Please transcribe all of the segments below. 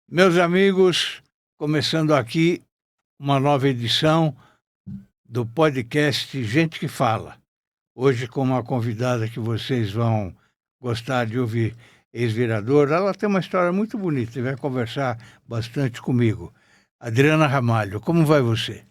Meus amigos, começando aqui uma nova edição do podcast Gente que Fala. Hoje com uma convidada que vocês vão gostar de ouvir, ex-vereadora. Ela tem uma história muito bonita e vai conversar bastante comigo. Adriana Ramalho, como vai você?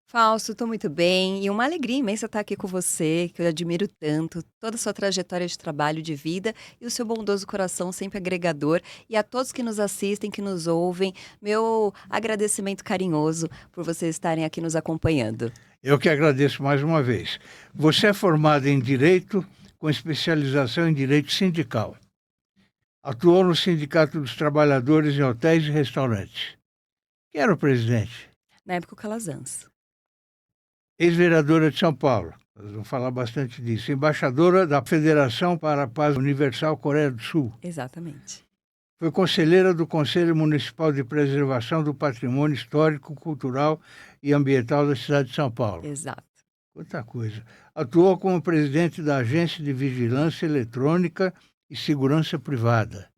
Fausto, estou muito bem e uma alegria imensa estar aqui com você, que eu admiro tanto, toda a sua trajetória de trabalho, de vida e o seu bondoso coração sempre agregador. E a todos que nos assistem, que nos ouvem, meu agradecimento carinhoso por vocês estarem aqui nos acompanhando. Eu que agradeço mais uma vez. Você é formada em Direito com especialização em Direito Sindical. Atuou no Sindicato dos Trabalhadores em Hotéis e Restaurantes. Quem era o presidente? Na época, o Calazans. Ex-vereadora de São Paulo, nós vamos falar bastante disso. Embaixadora da Federação para a Paz Universal Coreia do Sul. Exatamente. Foi conselheira do Conselho Municipal de Preservação do Patrimônio Histórico, Cultural e Ambiental da cidade de São Paulo. Exato. Quanta coisa. Atuou como presidente da Agência de Vigilância Eletrônica e Segurança Privada.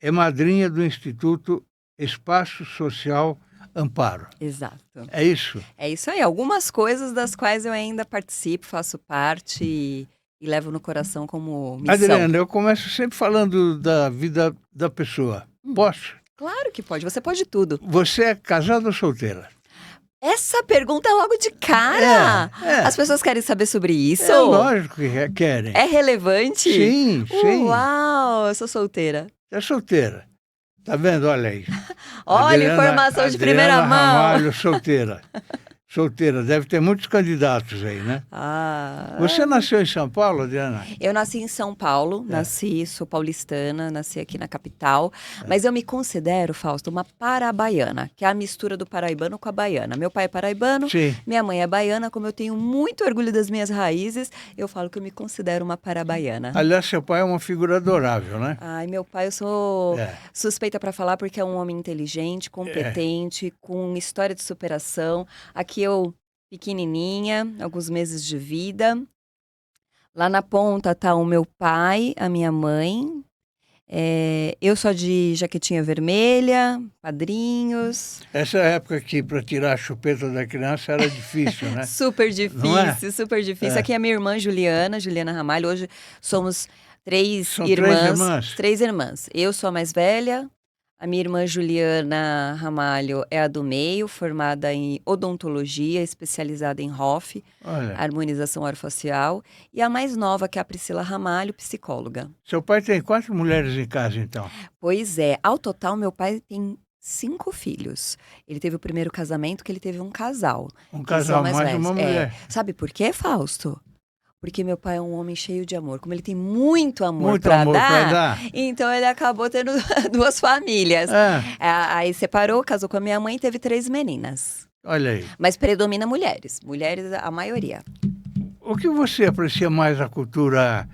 É madrinha do Instituto Espaço Social Amparo. Exato. É isso? É isso aí. Algumas coisas das quais eu ainda participo, faço parte e levo no coração como missão. Adriana, eu começo sempre falando da vida da pessoa. Posso? Claro que pode. Você pode tudo. Você é casada ou solteira? Essa pergunta é logo de cara. É. As pessoas querem saber sobre isso? É lógico que querem. É relevante? Sim. Uau, eu sou solteira. Você é solteira. Tá vendo? Olha aí. Olha, informação de primeira mão. Ramalho, solteira. Solteira. Deve ter muitos candidatos aí, né? Você nasceu em São Paulo, Adriana? Eu nasci em São Paulo, sou paulistana, nasci aqui na capital, mas eu me considero, Fausto, uma parabaiana, que é a mistura do paraibano com a baiana. Meu pai é paraibano, Sim. Minha mãe é baiana, como eu tenho muito orgulho das minhas raízes, eu falo que eu me considero uma parabaiana. Aliás, seu pai é uma figura adorável, né? Ai, meu pai, eu sou suspeita para falar porque é um homem inteligente, competente, com história de superação. Aqui eu, pequenininha, alguns meses de vida. Lá na ponta tá o meu pai, a minha mãe. Eu sou de jaquetinha vermelha, padrinhos. Essa época aqui, para tirar a chupeta da criança, era difícil, né? Super difícil, super difícil. Aqui é a minha irmã Juliana Ramalho. Hoje somos três irmãs. Três irmãs. Eu sou a mais velha. A minha irmã Juliana Ramalho é a do meio, formada em odontologia, especializada em HOF, harmonização orofacial. E a mais nova, que é a Priscila Ramalho, psicóloga. Seu pai tem quantas mulheres em casa, então? Pois é. Ao total, meu pai tem 5 filhos. Ele teve o primeiro casamento, que ele teve um casal. Um casal, mais uma mulher. Sabe por quê, Fausto? Porque meu pai é um homem cheio de amor. Como ele tem muito amor pra dar, então ele acabou tendo 2 famílias. Aí separou, casou com a minha mãe e teve 3 meninas. Olha aí. Mas predomina mulheres. Mulheres, a maioria. O que você aprecia mais na cultura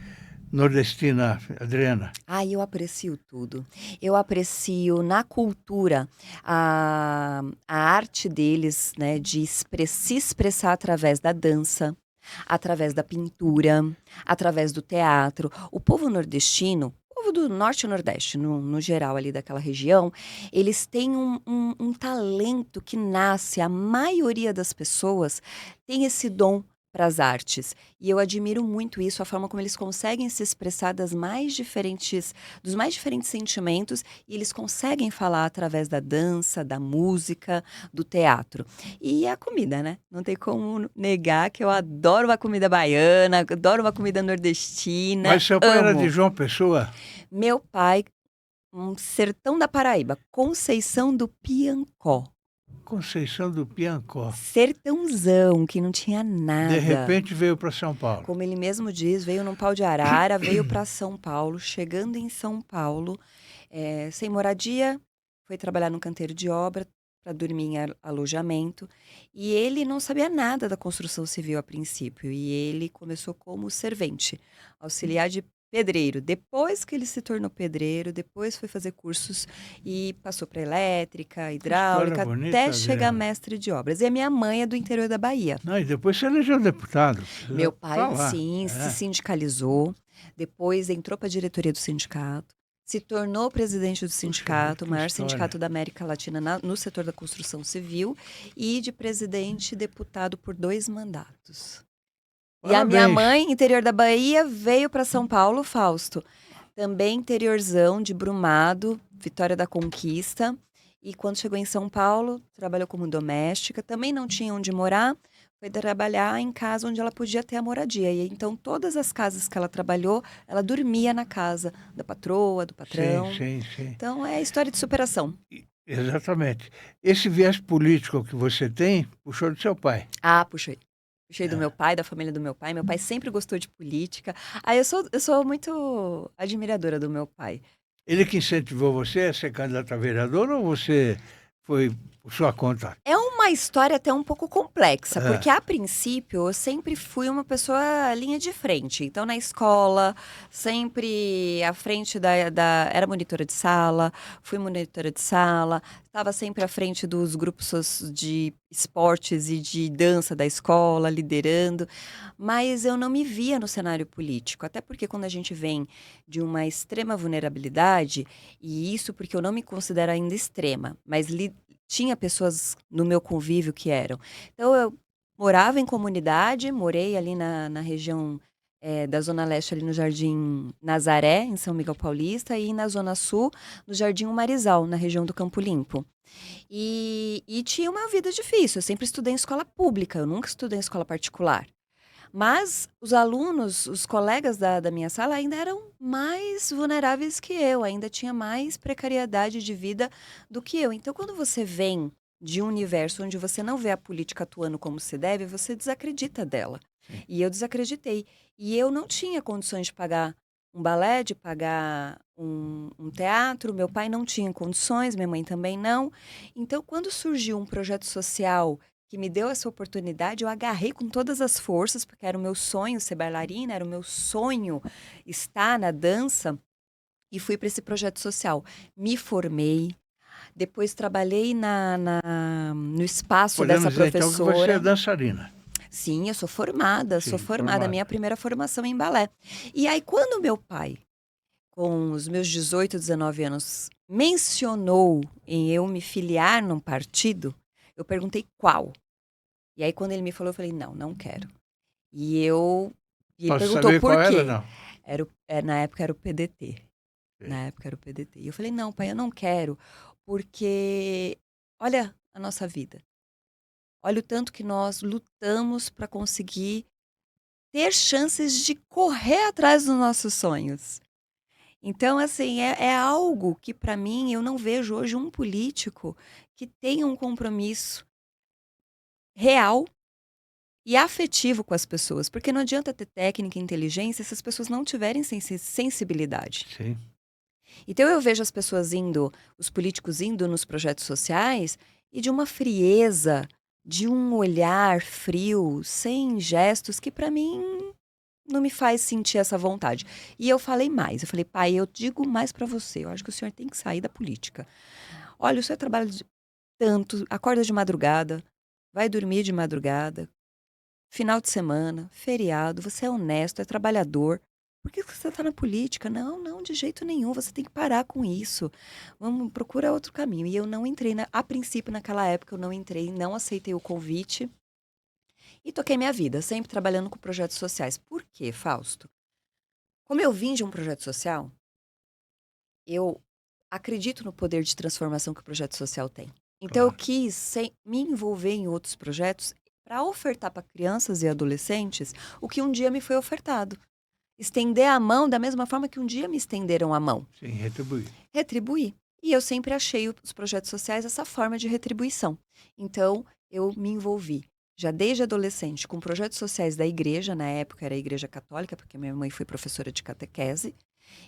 nordestina, Adriana? Eu aprecio tudo. Eu aprecio na cultura a arte deles, né, de se expressar através da dança, através da pintura, através do teatro. O povo nordestino, o povo do norte e nordeste, no geral ali daquela região, eles têm um talento que nasce, a maioria das pessoas tem esse dom para as artes. E eu admiro muito isso, a forma como eles conseguem se expressar dos mais diferentes sentimentos, e eles conseguem falar através da dança, da música, do teatro. E a comida, né? Não tem como negar que eu adoro uma comida baiana, adoro uma comida nordestina. Mas seu pai era de João Pessoa? Meu pai, um sertão da Paraíba, Conceição do Piancó. Conceição do Piancó. Sertãozão, que não tinha nada. De repente veio para São Paulo. Como ele mesmo diz, veio num pau de arara, veio para São Paulo. Chegando em São Paulo, sem moradia, foi trabalhar no canteiro de obra para dormir em alojamento. E ele não sabia nada da construção civil a princípio. E ele começou como servente, auxiliar de pedreiro. Depois que ele se tornou pedreiro, depois foi fazer cursos e passou para elétrica, hidráulica, bonita, até chegar mestre de obras. E a minha mãe é do interior da Bahia. E depois você elegeu deputado. Meu pai, sim, se sindicalizou. Depois entrou para a diretoria do sindicato. se tornou presidente do Puxa, sindicato, o que maior história. sindicato da América Latina no setor da construção civil, e de presidente e deputado por 2 mandatos. E a minha Parabéns. mãe, interior da Bahia, veio para São Paulo, Fausto. Também interiorzão de Brumado, Vitória da Conquista. E quando chegou em São Paulo, trabalhou como doméstica. Também não tinha onde morar, foi trabalhar em casa onde ela podia ter a moradia. E então, todas as casas que ela trabalhou, ela dormia na casa da patroa, do Sim, patrão. sim, sim. Então, é história de superação. Exatamente. Esse viés político que você tem, puxou do seu pai. Ah, puxei. Puxei do É. meu pai, da família do meu pai. Meu pai sempre gostou de política. Ah, eu sou muito admiradora do meu pai. Ele que incentivou você a ser candidato a vereador ou você foi por sua conta? É uma história até um pouco complexa, É, porque a princípio eu sempre fui uma pessoa linha de frente. Então, na escola, sempre à frente era monitora de sala, fui monitora de sala, estava sempre à frente dos grupos de esportes e de dança da escola, liderando. Mas eu não me via no cenário político, até porque quando a gente vem de uma extrema vulnerabilidade, e isso porque eu não me considero ainda extrema, mas tinha pessoas no meu convívio que eram. Então, eu morava em comunidade, morei ali na região da Zona Leste, ali no Jardim Nazaré, em São Miguel Paulista, e na Zona Sul, no Jardim Marizal, na região do Campo Limpo. E tinha uma vida difícil, eu sempre estudei em escola pública, eu nunca estudei em escola particular. Mas os alunos, os colegas da minha sala ainda eram mais vulneráveis que eu, ainda tinha mais precariedade de vida do que eu. Então, quando você vem de um universo onde você não vê a política atuando como se deve, você desacredita dela. sim. E eu desacreditei. E eu não tinha condições de pagar um balé, de pagar um teatro. Meu pai não tinha condições, minha mãe também não. Então, quando surgiu um projeto social que me deu essa oportunidade, eu agarrei com todas as forças, porque era o meu sonho ser bailarina, era o meu sonho estar na dança, e fui para esse projeto social. Me formei, depois trabalhei no espaço dessa Podemos dizer então que você é professora. dançarina. Sim, eu sou Sim, formada, minha formada. primeira formação em balé. E aí, quando meu pai, com os meus 18, 19 anos, mencionou em eu me filiar num partido, eu perguntei qual. E aí, quando ele me falou, eu falei, não, não quero. E ele Posso perguntou saber por qual era, quê? não? Na época era o PDT. Sim. Na época era o PDT. E eu falei, não, pai, eu não quero, porque olha a nossa vida. Olha o tanto que nós lutamos para conseguir ter chances de correr atrás dos nossos sonhos. Então, assim, é algo que, para mim, eu não vejo hoje um político que tenha um compromisso real e afetivo com as pessoas, porque não adianta ter técnica e inteligência se as pessoas não tiverem sensibilidade. Sim. Então eu vejo as pessoas indo, os políticos indo nos projetos sociais e de uma frieza, de um olhar frio, sem gestos, que para mim não me faz sentir essa vontade. E eu falei mais, eu falei, pai, eu digo mais para você, eu acho que o senhor tem que sair da política. Olha, o senhor trabalha tanto, acorda de madrugada, vai dormir de madrugada, final de semana, feriado, você é honesto, é trabalhador. Por que você está na política? Não, não, de jeito nenhum. Você tem que parar com isso. Vamos, procura outro caminho. E eu não entrei, a princípio, naquela época, eu não entrei, não aceitei o convite e toquei minha vida, sempre trabalhando com projetos sociais. Por quê, Fausto? Como eu vim de um projeto social, eu acredito no poder de transformação que o projeto social tem. Então, eu Claro. quis me envolver em outros projetos para ofertar para crianças e adolescentes o que um dia me foi ofertado. Estender a mão da mesma forma que um dia me estenderam a mão. Sim, retribuir. Retribuir. E eu sempre achei os projetos sociais essa forma de retribuição. Então, eu me envolvi, já desde adolescente, com projetos sociais da igreja. Na época era a igreja católica, porque minha mãe foi professora de catequese.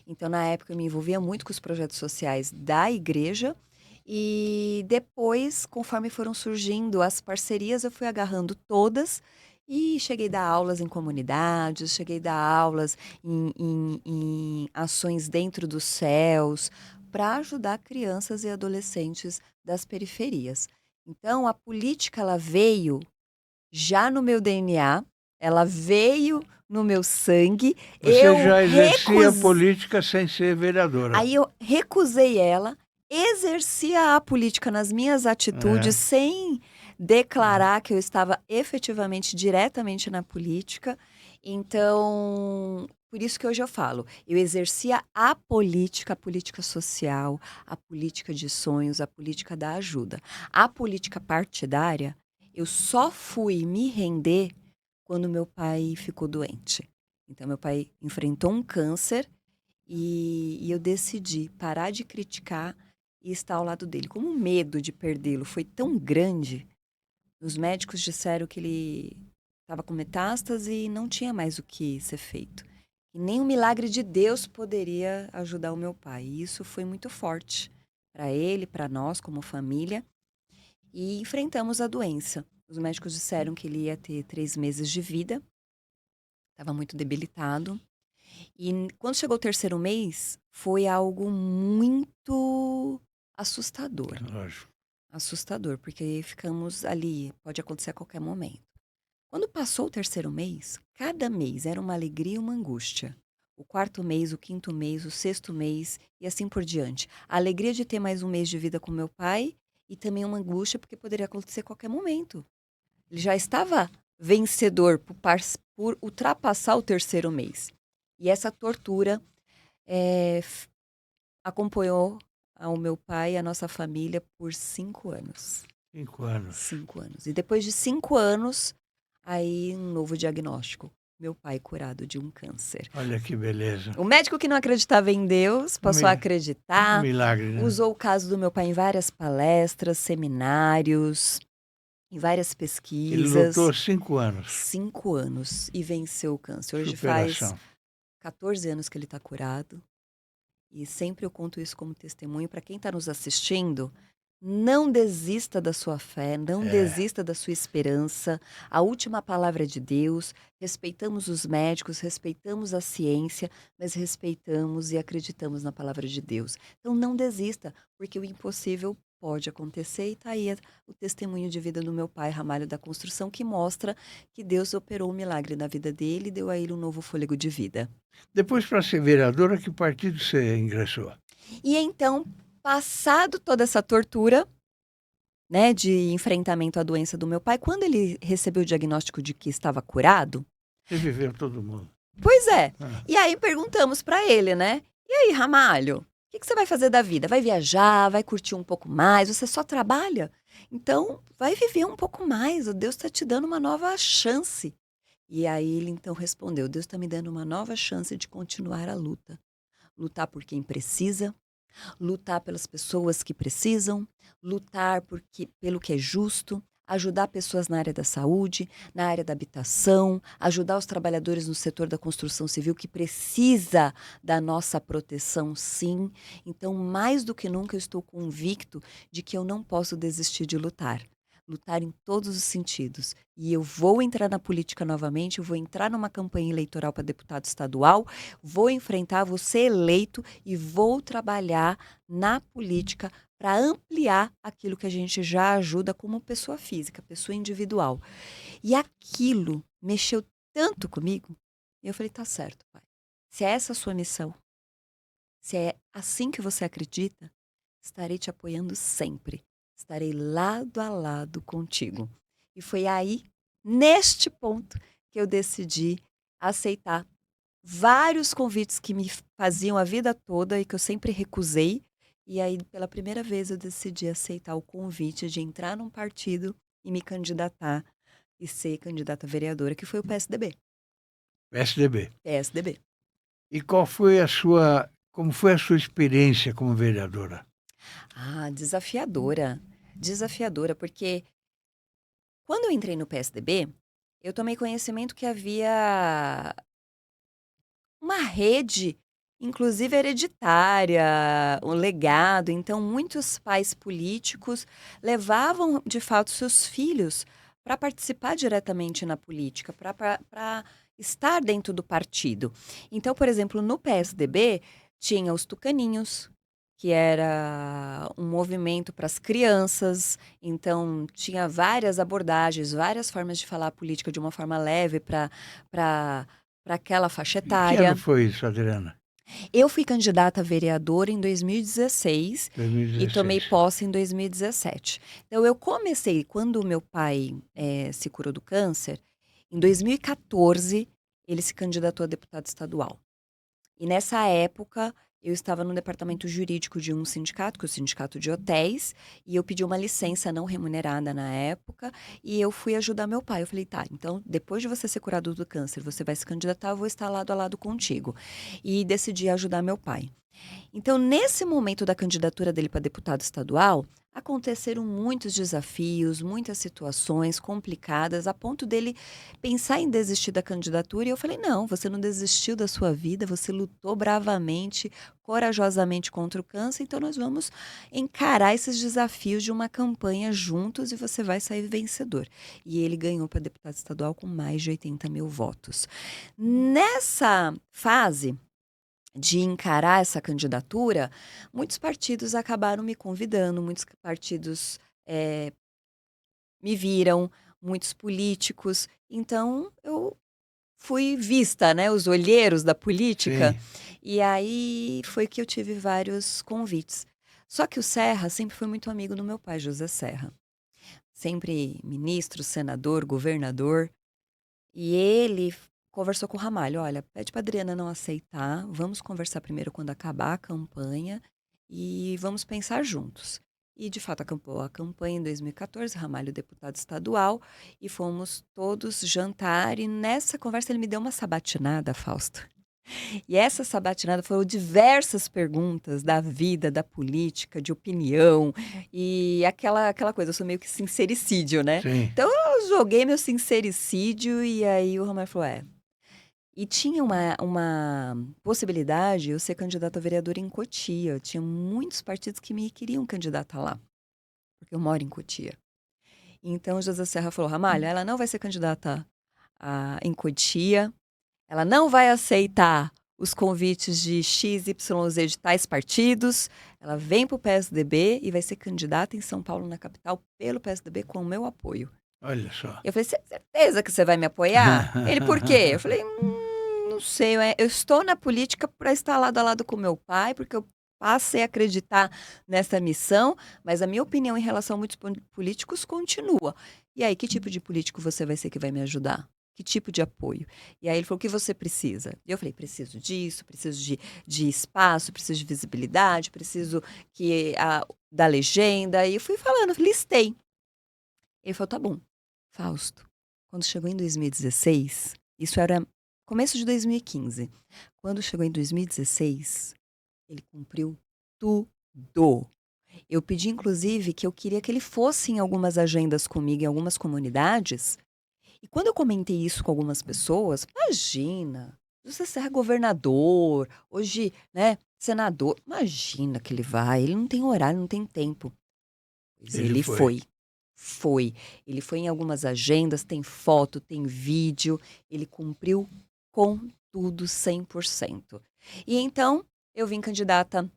Então, na época, eu me envolvia muito com os projetos sociais da igreja. E depois, conforme foram surgindo as parcerias, eu fui agarrando todas e cheguei a dar aulas em comunidades, cheguei a dar aulas em ações dentro dos céus, para ajudar crianças e adolescentes das periferias. Então, a política ela veio já no meu DNA, Ela veio no meu sangue. Você Eu já exercia recus- política sem ser vereadora. Aí eu recusei ela, exercia a política nas minhas atitudes, sem declarar que eu estava efetivamente, diretamente na política. Então, por isso que hoje eu falo, eu exercia a política social, a política de sonhos, a política da ajuda. A política partidária, eu só fui me render quando meu pai ficou doente. Então, meu pai enfrentou um câncer e eu decidi parar de criticar e estar ao lado dele. Como o medo de perdê-lo foi tão grande, os médicos disseram que ele estava com metástase e não tinha mais o que ser feito. E nem o milagre de Deus poderia ajudar o meu pai. E isso foi muito forte para ele, para nós como família. E enfrentamos a doença. Os médicos disseram que ele ia ter 3 meses de vida. Estava muito debilitado. E quando chegou o 3º mês, foi algo muito assustador. Lógico. Assustador, porque ficamos ali, pode acontecer a qualquer momento. Quando passou o 3º mês, cada mês era uma alegria e uma angústia. O 4º mês, o 5º mês, o 6º mês e assim por diante. A alegria de ter mais um mês de vida com meu pai e também uma angústia porque poderia acontecer a qualquer momento. Ele já estava vencedor por ultrapassar o 3º mês. E essa tortura acompanhou o meu pai e a nossa família por 5 anos. 5 anos. 5 anos. E depois de 5 anos, aí um novo diagnóstico. Meu pai curado de um câncer. Olha que beleza. O médico que não acreditava em Deus passou a acreditar. Um milagre, né? Usou o caso do meu pai em várias palestras, seminários, em várias Ele pesquisas. lutou 5 anos. 5 anos e venceu o câncer. Hoje Superação. faz 14 anos que ele está curado. E sempre eu conto isso como testemunho para quem está nos assistindo. Não desista da sua fé, não desista da sua esperança. A última palavra é de Deus. Respeitamos os médicos, respeitamos a ciência, mas respeitamos e acreditamos na palavra de Deus. Então não desista, porque o impossível pode acontecer. E está aí o testemunho de vida do meu pai, Ramalho da Construção, que mostra que Deus operou um milagre na vida dele e deu a ele um novo fôlego de vida. Depois, para ser vereadora, que partido você ingressou? E então, passado toda essa tortura, né, de enfrentamento à doença do meu pai, quando ele recebeu o diagnóstico de que estava curado, Reviveu todo mundo. pois é. Ah. E aí perguntamos para ele, né? E aí, Ramalho, o que você vai fazer da vida? Vai viajar? Vai curtir um pouco mais? Você só trabalha? Então, vai viver um pouco mais. O Deus está te dando uma nova chance. E aí ele então respondeu: Deus está me dando uma nova chance de continuar a luta. Lutar por quem precisa, lutar pelas pessoas que precisam, lutar pelo que é justo, ajudar pessoas na área da saúde, na área da habitação, ajudar os trabalhadores no setor da construção civil que precisa da nossa proteção, sim. Então, mais do que nunca, eu estou convicto de que eu não posso desistir de lutar. Lutar em todos os sentidos. E eu vou entrar na política novamente, eu vou entrar numa campanha eleitoral para deputado estadual, vou enfrentar, vou ser eleito e vou trabalhar na política para ampliar aquilo que a gente já ajuda como pessoa física, pessoa individual. E aquilo mexeu tanto comigo, e eu falei, tá certo, pai. Se é essa a sua missão, se é assim que você acredita, estarei te apoiando sempre. Estarei lado a lado contigo. E foi aí, neste ponto, que eu decidi aceitar vários convites que me faziam a vida toda e que eu sempre recusei. E aí, pela primeira vez, eu decidi aceitar o convite de entrar num partido e me candidatar e ser candidata a vereadora, que foi o PSDB. PSDB. PSDB. E como foi a sua experiência como vereadora? Desafiadora. Desafiadora, porque quando eu entrei no PSDB, eu tomei conhecimento que havia uma rede, inclusive hereditária, um legado. Então, muitos pais políticos levavam, de fato, seus filhos para participar diretamente na política, para estar dentro do partido. Então, por exemplo, no PSDB, tinha os tucaninhos, que era um movimento para as crianças, então tinha várias abordagens, várias formas de falar a política de uma forma leve para aquela faixa Em que ano etária. foi isso, Adriana? Eu fui candidata a vereadora em 2016 e tomei 2016. posse em 2017. Então, eu comecei, quando o meu pai se curou do câncer, em 2014, ele se candidatou a deputado estadual. E nessa época, eu estava no departamento jurídico de um sindicato, que é o Sindicato de Hotéis, e eu pedi uma licença não remunerada na época, e eu fui ajudar meu pai. Eu falei, tá, então depois de você ser curado do câncer, você vai se candidatar, eu vou estar lado a lado contigo. E decidi ajudar meu pai. Então, nesse momento da candidatura dele para deputado estadual, aconteceram muitos desafios, muitas situações complicadas, a ponto dele pensar em desistir da candidatura. E eu falei: não, você não desistiu da sua vida, você lutou bravamente, corajosamente contra o câncer, então nós vamos encarar esses desafios de uma campanha juntos e você vai sair vencedor. E ele ganhou para deputado estadual com mais de 80 mil votos. Nessa fase de encarar essa candidatura, muitos partidos acabaram me convidando, muitos partidos me viram, muitos políticos. Então, eu fui vista, né, os olheiros da política, Sim. e aí foi que eu tive vários convites. Só que o Serra sempre foi muito amigo do meu pai, José Serra. Sempre ministro, senador, governador. E ele conversou com o Ramalho: olha, pede para Adriana não aceitar, vamos conversar primeiro quando acabar a campanha e vamos pensar juntos. E, de fato, acampou a campanha em 2014, Ramalho deputado estadual, e fomos todos jantar. E nessa conversa ele me deu uma sabatinada, Fausto. E essa sabatinada foram diversas perguntas da vida, da política, de opinião, e aquela coisa, eu sou meio que sincericídio, né? Sim. Então eu joguei meu sincericídio e aí o Romário falou: E tinha uma possibilidade de eu ser candidata a vereadora em Cotia. Tinha muitos partidos que me queriam candidatar lá, porque eu moro em Cotia. Então o José Serra falou: Ramalho, ela não vai ser candidata em Cotia, ela não vai aceitar os convites de X, Y, Z de tais partidos. Ela vem para o PSDB e vai ser candidata em São Paulo, na capital, pelo PSDB, com o meu apoio. Olha só. Eu falei: "Cê tem certeza que você vai me apoiar?" Ele: "Por quê?" Eu falei: não sei. Eu estou na política para estar lado a lado com meu pai, porque eu passei a acreditar nessa missão, mas a minha opinião em relação a muitos políticos continua. E aí, que tipo de político você vai ser que vai me ajudar? Que tipo de apoio?" E aí ele falou: "O que você precisa?" E eu falei: "Preciso disso, preciso de espaço, preciso de visibilidade, preciso da legenda." E eu fui falando, listei. Ele falou: "Tá bom." Fausto, quando chegou em 2016, isso era começo de 2015. Quando chegou em 2016, ele cumpriu tudo. Eu pedi, inclusive, que eu queria que ele fosse em algumas agendas comigo, em algumas comunidades. E quando eu comentei isso com algumas pessoas, imagina, você ser governador, hoje, né, senador, imagina que ele vai, ele não tem horário, não tem tempo. Pois Ele ele foi. foi. Foi. Ele foi em algumas agendas, tem foto, tem vídeo, ele cumpriu com tudo 100%. E então, eu vim candidata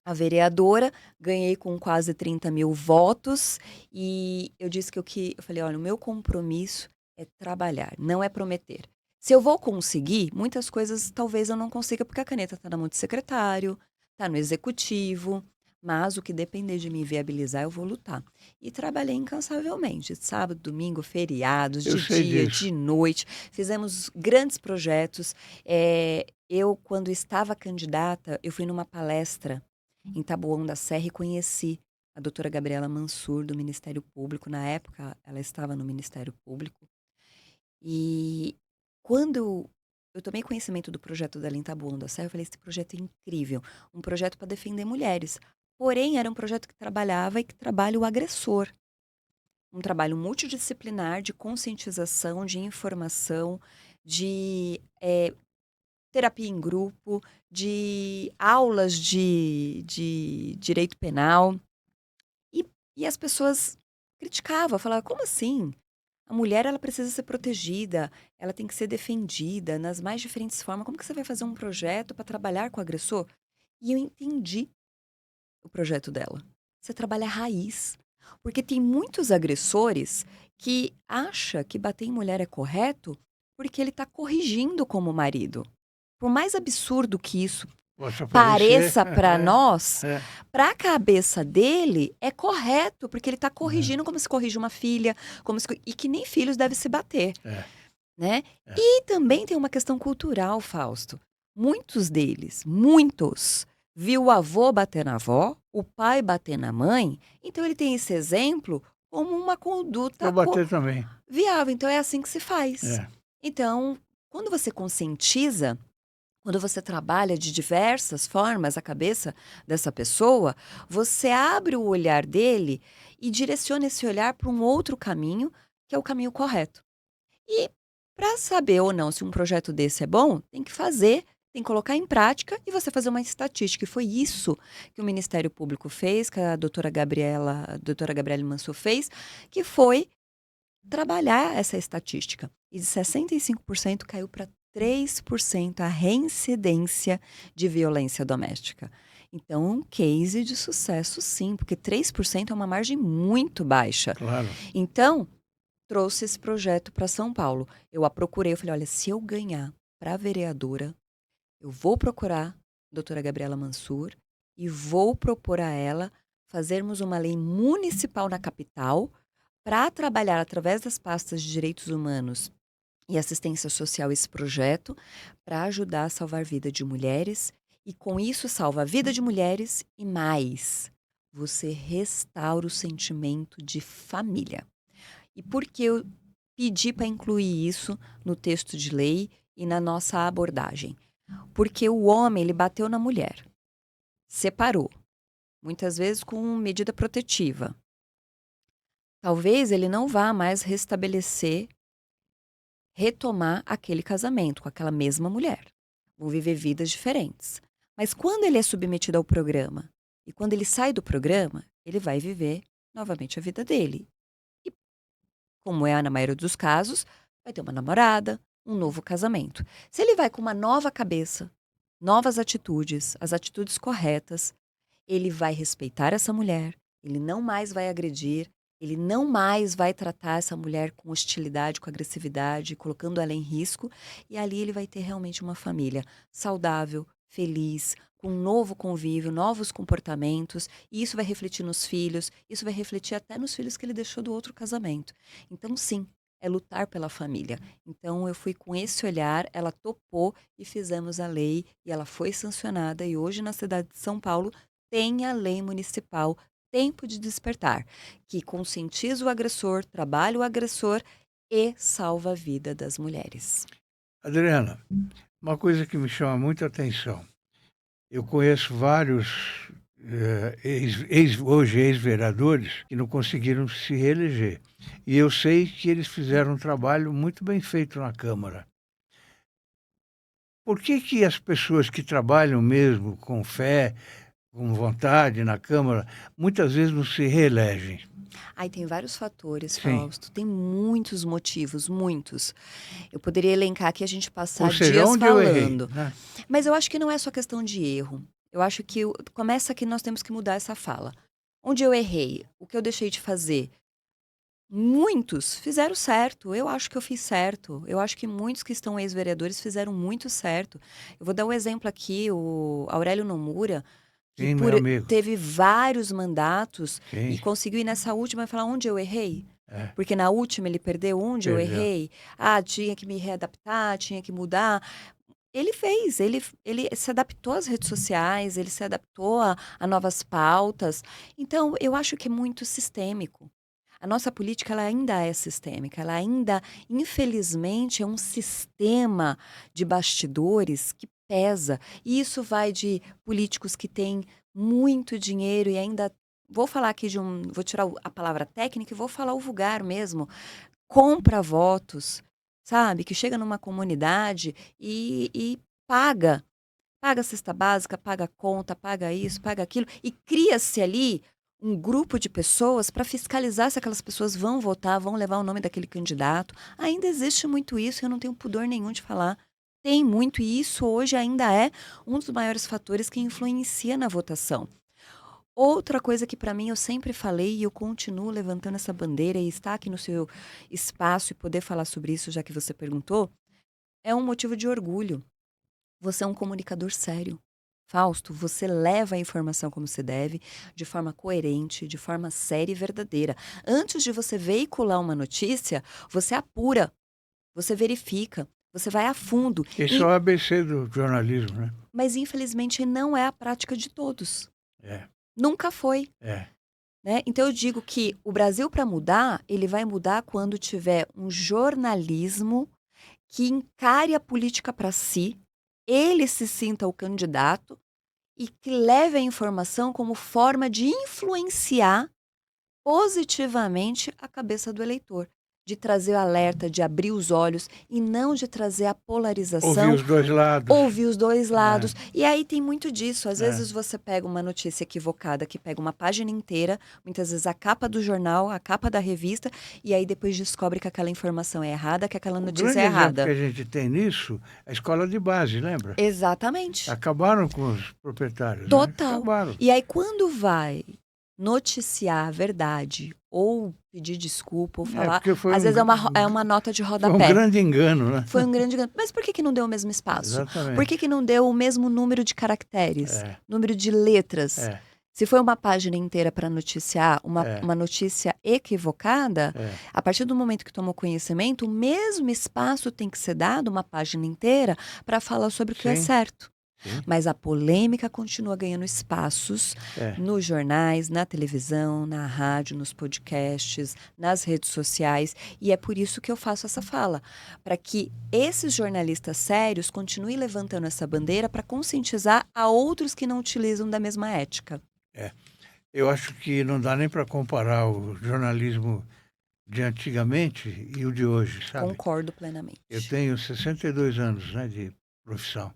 a vereadora, ganhei com quase 30 mil votos, e eu disse eu falei: olha, o meu compromisso é trabalhar, não é prometer. Se eu vou conseguir, muitas coisas talvez eu não consiga, porque a caneta está na mão do secretário, está no executivo, mas o que depender de mim viabilizar, eu vou lutar. E trabalhei incansavelmente, sábado, domingo, feriados, Eu de sei dia, disso. de noite, fizemos grandes projetos. Eu, quando estava candidata, eu fui numa palestra em Taboão da Serra e conheci a doutora Gabriela Mansur, do Ministério Público. Na época, ela estava no Ministério Público. E quando eu tomei conhecimento do projeto dela em Taboão da Serra, eu falei: esse projeto é incrível, um projeto para defender mulheres. Porém, era um projeto que trabalhava e que trabalha o agressor. Um trabalho multidisciplinar de conscientização, de informação, de terapia em grupo, de aulas de direito penal. E, e as pessoas criticavam, falavam: como assim? A mulher, ela precisa ser protegida, ela tem que ser defendida nas mais diferentes formas. Como que você vai fazer um projeto para trabalhar com o agressor? E eu entendi. o projeto dela. Você trabalha a raiz. Porque tem muitos agressores que acham que bater em mulher é correto porque ele está corrigindo como marido. Por mais absurdo que isso Possa parecer. pareça para nós, É, para a cabeça dele é correto, porque ele está corrigindo como se corrige uma filha, e que nem filhos devem se bater, é, né? é. E também tem uma questão cultural, Fausto. Muitos deles, viu o avô bater na avó, o pai bater na mãe, então ele tem esse exemplo como uma conduta Eu bater também. viável. Então é assim que se faz. É. Então, quando você conscientiza, quando você trabalha de diversas formas a cabeça dessa pessoa, você abre o olhar dele e direciona esse olhar para um outro caminho, que é o caminho correto. E para saber ou não se um projeto desse é bom, tem que fazer, tem que colocar em prática e você fazer uma estatística. E foi isso que o Ministério Público fez, que a doutora Gabriela Mansur fez, que foi trabalhar essa estatística. E de 65% caiu para 3% a reincidência de violência doméstica. Então, um case de sucesso, sim, porque 3% é uma margem muito baixa. Claro. Então, trouxe esse projeto para São Paulo. Eu a procurei, eu falei, olha, se eu ganhar para vereadora, eu vou procurar a doutora Gabriela Mansur e vou propor a ela fazermos uma lei municipal na capital para trabalhar através das pastas de direitos humanos e assistência social esse projeto para ajudar a salvar a vida de mulheres e com isso salva a vida de mulheres e mais, você restaura o sentimento de família. E por que eu pedi para incluir isso no texto de lei e na nossa abordagem? Porque o homem, ele bateu na mulher, separou, muitas vezes com medida protetiva. Talvez ele não vá mais retomar aquele casamento com aquela mesma mulher. Vão viver vidas diferentes. Mas quando ele é submetido ao programa e quando ele sai do programa, ele vai viver novamente a vida dele. E, como é na maioria dos casos, vai ter uma namorada, um novo casamento. Se ele vai com uma nova cabeça, novas atitudes, as atitudes corretas, ele vai respeitar essa mulher, ele não mais vai agredir, ele não mais vai tratar essa mulher com hostilidade, com agressividade, colocando ela em risco, e ali ele vai ter realmente uma família saudável, feliz, com um novo convívio, novos comportamentos, e isso vai refletir nos filhos, isso vai refletir até nos filhos que ele deixou do outro casamento. Então, sim, é lutar pela família. Então, eu fui com esse olhar, ela topou e fizemos a lei, e ela foi sancionada, e hoje na cidade de São Paulo tem a lei municipal Tempo de Despertar, que conscientiza o agressor, trabalha o agressor e salva a vida das mulheres. Adriana, uma coisa que me chama muita atenção. Eu conheço vários hoje ex-vereadores que não conseguiram se reeleger. E eu sei que eles fizeram um trabalho muito bem feito na Câmara. Por que as pessoas que trabalham mesmo com fé, com vontade na Câmara, muitas vezes não se reelegem? Aí tem vários fatores, Sim. Fausto. Tem muitos motivos, muitos. Eu poderia elencar aqui, a gente passar Ou seja, dias onde eu errei, falando. né? Mas eu acho que não é só questão de erro. Eu acho que começa que nós temos que mudar essa fala. Onde eu errei? O que eu deixei de fazer? Muitos fizeram certo. Eu acho que eu fiz certo. Eu acho que muitos que estão ex-vereadores fizeram muito certo. Eu vou dar um exemplo aqui, o Aurélio Nomura, que Sim, meu amigo. teve vários mandatos Sim. e conseguiu ir nessa última e falar onde eu errei. É. Porque na última ele perdeu onde eu Perdeu. errei. Ah, tinha que me readaptar, tinha que mudar. Ele fez, ele se adaptou às redes sociais, ele se adaptou a novas pautas. Então, eu acho que é muito sistêmico. A nossa política ela ainda é sistêmica, ela ainda, infelizmente, é um sistema de bastidores que pesa. E isso vai de políticos que têm muito dinheiro e ainda. Vou falar aqui vou tirar a palavra técnica e vou falar o vulgar mesmo. Compra votos, sabe? Que chega numa comunidade e paga. Paga a cesta básica, paga a conta, paga isso, paga aquilo. E cria-se ali um grupo de pessoas para fiscalizar se aquelas pessoas vão votar, vão levar o nome daquele candidato. Ainda existe muito isso, eu não tenho pudor nenhum de falar. Tem muito, e isso hoje ainda é um dos maiores fatores que influencia na votação. Outra coisa que para mim eu sempre falei e eu continuo levantando essa bandeira e estar aqui no seu espaço e poder falar sobre isso, já que você perguntou, é um motivo de orgulho. Você é um comunicador sério. Fausto, você leva a informação como se deve, de forma coerente, de forma séria e verdadeira. Antes de você veicular uma notícia, você apura, você verifica, você vai a fundo. Esse é o ABC do jornalismo, né? Mas infelizmente não é a prática de todos. É, Nunca foi. é. Né? Então eu digo que o Brasil, para mudar, ele vai mudar quando tiver um jornalismo que encare a política para si, ele se sinta o candidato e que leve a informação como forma de influenciar positivamente a cabeça do eleitor, de trazer o alerta, de abrir os olhos e não de trazer a Ouvir polarização, os dois lados. ouvir os dois lados. E aí tem muito disso. Às É. vezes você pega uma notícia equivocada, que pega uma página inteira, muitas vezes a capa do jornal, a capa da revista, e aí depois descobre que aquela informação é errada, que aquela O notícia grande é exemplo errada. que a gente tem nisso é a escola de base, lembra? Exatamente. Acabaram com os proprietários. Total. Né? Acabaram. E aí quando vai noticiar a verdade ou pedir desculpa ou falar, porque foi às vezes é uma nota de foi um rodapé. grande engano, né? Foi um grande engano. Mas por que não deu o mesmo espaço? Exatamente. Por que não deu o mesmo número de caracteres? É. Número de letras? É, Se foi uma página inteira para noticiar uma notícia equivocada, a partir do momento que tomou conhecimento, o mesmo espaço tem que ser dado, uma página inteira, para falar sobre o que é Sim. certo. Sim. Mas a polêmica continua ganhando espaços nos jornais, na televisão, na rádio, nos podcasts, nas redes sociais. E é por isso que eu faço essa fala. Para que esses jornalistas sérios continuem levantando essa bandeira para conscientizar a outros que não utilizam da mesma ética. Eu acho que não dá nem para comparar o jornalismo de antigamente e o de hoje, sabe? Concordo plenamente. Eu tenho 62 anos, né, de profissão.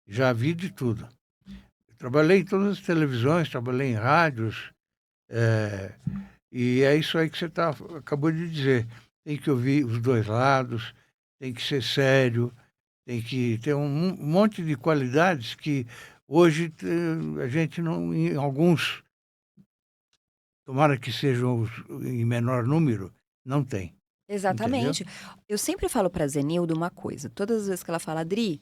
Já vi de tudo. Eu trabalhei em todas as televisões, trabalhei em rádios, e é isso aí que você acabou de dizer. Tem que ouvir os dois lados, tem que ser sério, tem que ter um monte de qualidades que hoje a gente não, em alguns, tomara que sejam em menor número, não tem. Exatamente. Eu sempre falo para a Zenilda uma coisa. Todas as vezes que ela fala, Adri,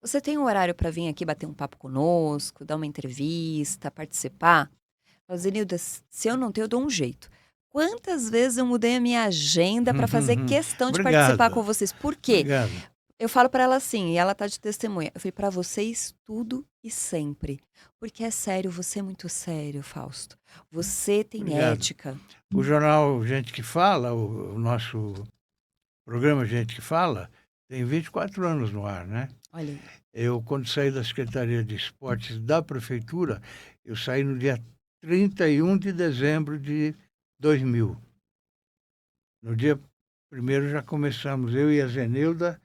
você tem um horário para vir aqui bater um papo conosco, dar uma entrevista, participar? Eu falo, Zenilda, se eu não tenho, eu dou um jeito. Quantas vezes eu mudei a minha agenda para fazer questão de participar com vocês? Por quê? Obrigado. Eu falo para ela assim, e ela tá de testemunha. Eu falei, para vocês, tudo e sempre. Porque é sério, você é muito sério, Fausto. Você tem Obrigado. ética. O jornal Gente que Fala, o nosso programa Gente que Fala, tem 24 anos no ar, né? Olha aí. Eu, quando saí da Secretaria de Esportes da Prefeitura, eu saí no dia 31 de dezembro de 2000. No dia 1º já começamos, eu e a Zenilda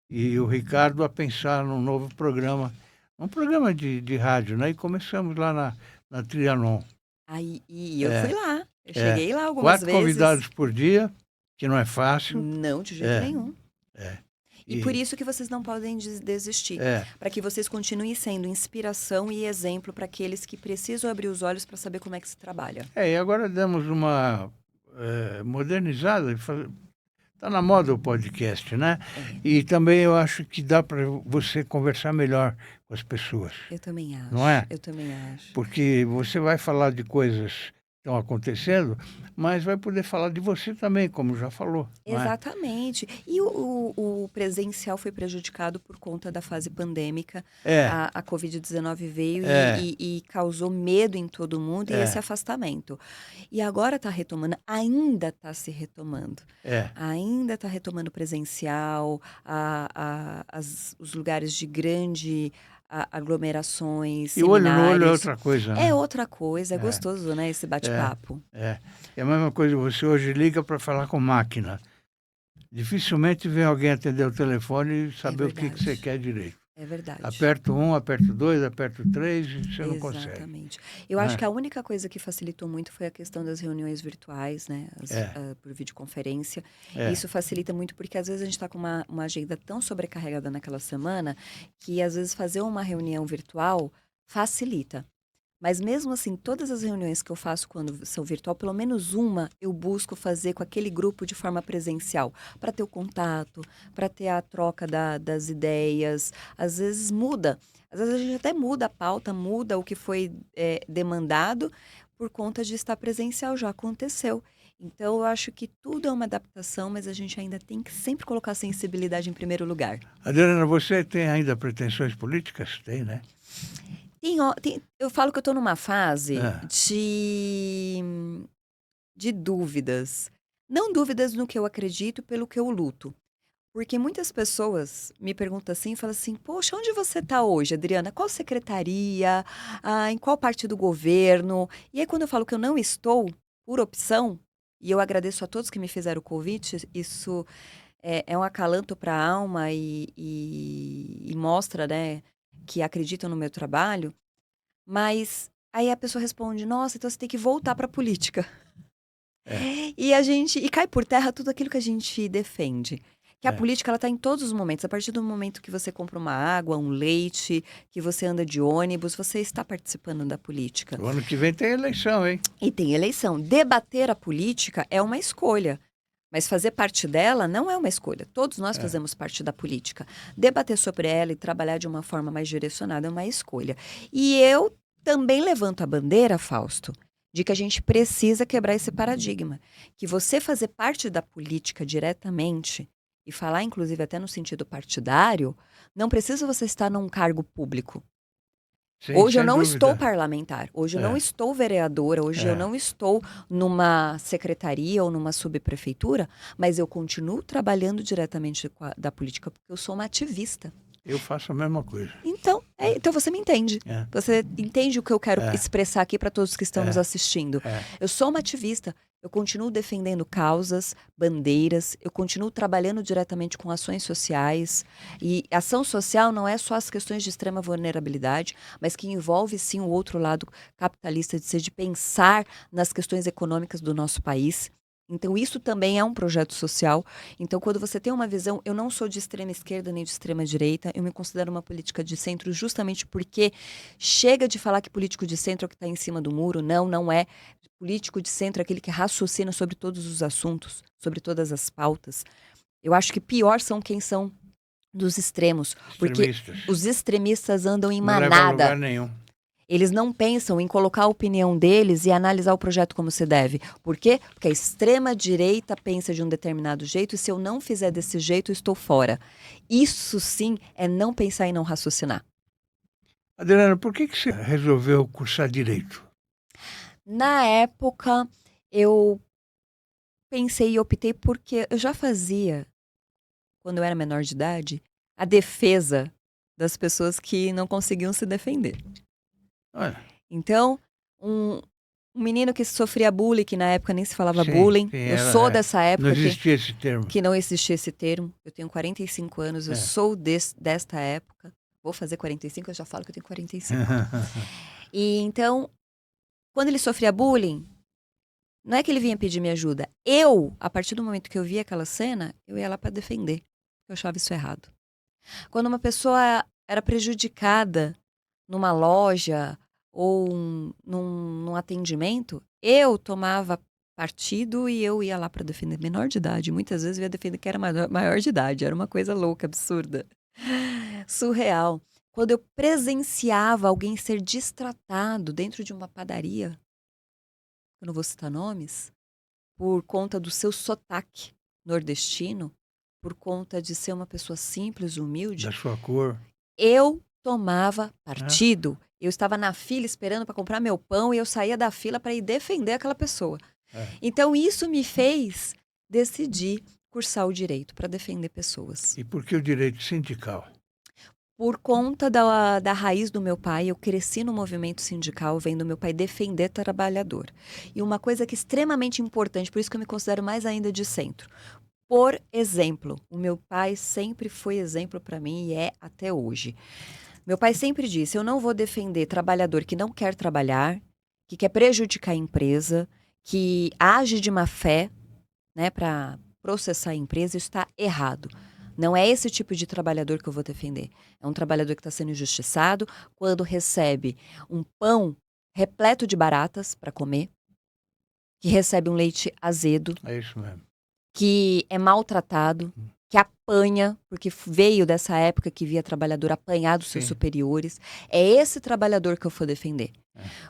e o Ricardo, a pensar num novo programa, um programa de rádio, né? E começamos lá na Trianon. Aí, e eu fui lá. Eu cheguei lá algumas 4 vezes. convidados por dia, que não é fácil. Não, de jeito nenhum. É. E por isso que vocês não podem desistir. Para que vocês continuem sendo inspiração e exemplo para aqueles que precisam abrir os olhos para saber como é que se trabalha. E agora demos uma modernizada. Está na moda o podcast, né? E também eu acho que dá para você conversar melhor com as pessoas. Eu também acho. Não é? Eu também acho. Porque você vai falar de coisas que estão acontecendo, mas vai poder falar de você também, como já falou. Exatamente. E o presencial foi prejudicado por conta da fase pandêmica. A Covid-19 veio e causou medo em todo mundo e esse afastamento. E agora está retomando, ainda está se retomando. Ainda está retomando presencial, os lugares de grande aglomerações, e olho no olho é seminários. outra coisa, né? É outra coisa, é gostoso, né, esse bate-papo. É a mesma coisa, você hoje liga para falar com máquina. Dificilmente vem alguém atender o telefone e saber o que você quer direito. É verdade. Aperta 1, aperta 2, aperta 3 e você não consegue. Exatamente. Eu acho que a única coisa que facilitou muito foi a questão das reuniões virtuais, né? Por videoconferência. Isso facilita muito porque às vezes a gente está com uma agenda tão sobrecarregada naquela semana que às vezes fazer uma reunião virtual facilita. Mas mesmo assim, todas as reuniões que eu faço quando são virtual, pelo menos uma eu busco fazer com aquele grupo de forma presencial, para ter o contato, para ter a troca das ideias. Às vezes muda, às vezes a gente até muda a pauta, muda o que foi demandado por conta de estar presencial, já aconteceu. Então, eu acho que tudo é uma adaptação, mas a gente ainda tem que sempre colocar a sensibilidade em primeiro lugar. Adriana, você tem ainda pretensões políticas? Tem, né? Eu falo que eu estou numa fase Ah, de dúvidas. Não dúvidas no que eu acredito, pelo que eu luto. Porque muitas pessoas me perguntam assim, falam assim, poxa, onde você está hoje, Adriana? Qual secretaria? Em qual parte do governo? E aí, quando eu falo que eu não estou, por opção, e eu agradeço a todos que me fizeram o convite, isso é um acalanto para a alma e mostra, né, que acreditam no meu trabalho. Mas aí a pessoa responde, nossa, então você tem que voltar para a política. é, E cai por terra tudo aquilo que a gente defende. Que a é. política, ela tá em todos os momentos. A partir do momento que você compra uma água, um leite, que você anda de ônibus, você está participando da política. O ano que vem tem eleição, hein? E tem eleição. Debater a política é uma escolha. Mas fazer parte dela não é uma escolha. Todos nós É. fazemos parte da política. Debater sobre ela e trabalhar de uma forma mais direcionada é uma escolha. E eu também levanto a bandeira, Fausto, de que a gente precisa quebrar esse paradigma. Que você fazer parte da política diretamente, e falar inclusive até no sentido partidário, não precisa você estar num cargo público. Sim, Hoje eu sem não estou dúvida. parlamentar, hoje eu não É, estou vereadora, hoje eu é. não estou numa secretaria ou numa subprefeitura, mas eu continuo trabalhando diretamente da política porque eu sou uma ativista. Eu faço a mesma coisa. Então, então você me entende. É, Você entende o que eu quero é, expressar aqui para todos que estão nos é, assistindo. é. Eu sou uma ativista. Eu continuo defendendo causas, bandeiras, eu continuo trabalhando diretamente com ações sociais. E ação social não é só as questões de extrema vulnerabilidade, mas que envolve sim o outro lado capitalista de ser de pensar nas questões econômicas do nosso país. Então, isso também é um projeto social. Então, quando você tem uma visão, eu não sou de extrema esquerda nem de extrema direita, eu me considero uma política de centro justamente porque chega de falar que político de centro é o que está em cima do muro. Não, não é. Político de centro é aquele que raciocina sobre todos os assuntos, sobre todas as pautas. Eu acho que pior são quem são dos extremos, porque Extremistas. os extremistas andam em Não leva a lugar manada. nenhum. Eles não pensam em colocar a opinião deles e analisar o projeto como se deve. Por quê? Porque a extrema-direita pensa de um determinado jeito e se eu não fizer desse jeito, eu estou fora. Isso sim é não pensar e não raciocinar. Adriana, por que você resolveu cursar Direito? Na época, eu pensei e optei porque eu já fazia, quando eu era menor de idade, a defesa das pessoas que não conseguiam se defender. Olha, Então, um menino que sofria bullying, que na época nem se falava sim, bullying. sim, Eu sou dessa não época existia esse termo. que não existia esse termo. Eu tenho 45 anos, eu É. sou desta época. Vou fazer 45, eu já falo que eu tenho 45. E então, quando ele sofria bullying, não é que ele vinha pedir minha ajuda. Eu, a partir do momento que eu via aquela cena, eu ia lá para defender. Eu achava isso errado. Quando uma pessoa era prejudicada numa loja ou num atendimento, eu tomava partido e eu ia lá para defender menor de idade. Muitas vezes eu ia defender que era maior de idade. Era uma coisa louca, absurda. Surreal. Quando eu presenciava alguém ser destratado dentro de uma padaria, eu não vou citar nomes, por conta do seu sotaque nordestino, por conta de ser uma pessoa simples, humilde, Da sua cor. eu tomava É. partido. Eu estava na fila esperando para comprar meu pão e eu saía da fila para ir defender aquela pessoa. É. Então isso me fez decidir cursar o direito para defender pessoas. E por que o direito sindical? Por conta da raiz do meu pai, eu cresci no movimento sindical, vendo meu pai defender trabalhador. E uma coisa que é extremamente importante, por isso que eu me considero mais ainda de centro. Por exemplo, o meu pai sempre foi exemplo para mim e é até hoje. Meu pai sempre disse, eu não vou defender trabalhador que não quer trabalhar, que quer prejudicar a empresa, que age de má fé, né, para processar a empresa, isso está errado. Não é esse tipo de trabalhador que eu vou defender. É um trabalhador que está sendo injustiçado, quando recebe um pão repleto de baratas para comer, que recebe um leite azedo, É isso mesmo. que é maltratado, que apanha, porque veio dessa época que via trabalhador apanhar dos seus Sim. superiores. É esse trabalhador que eu for defender.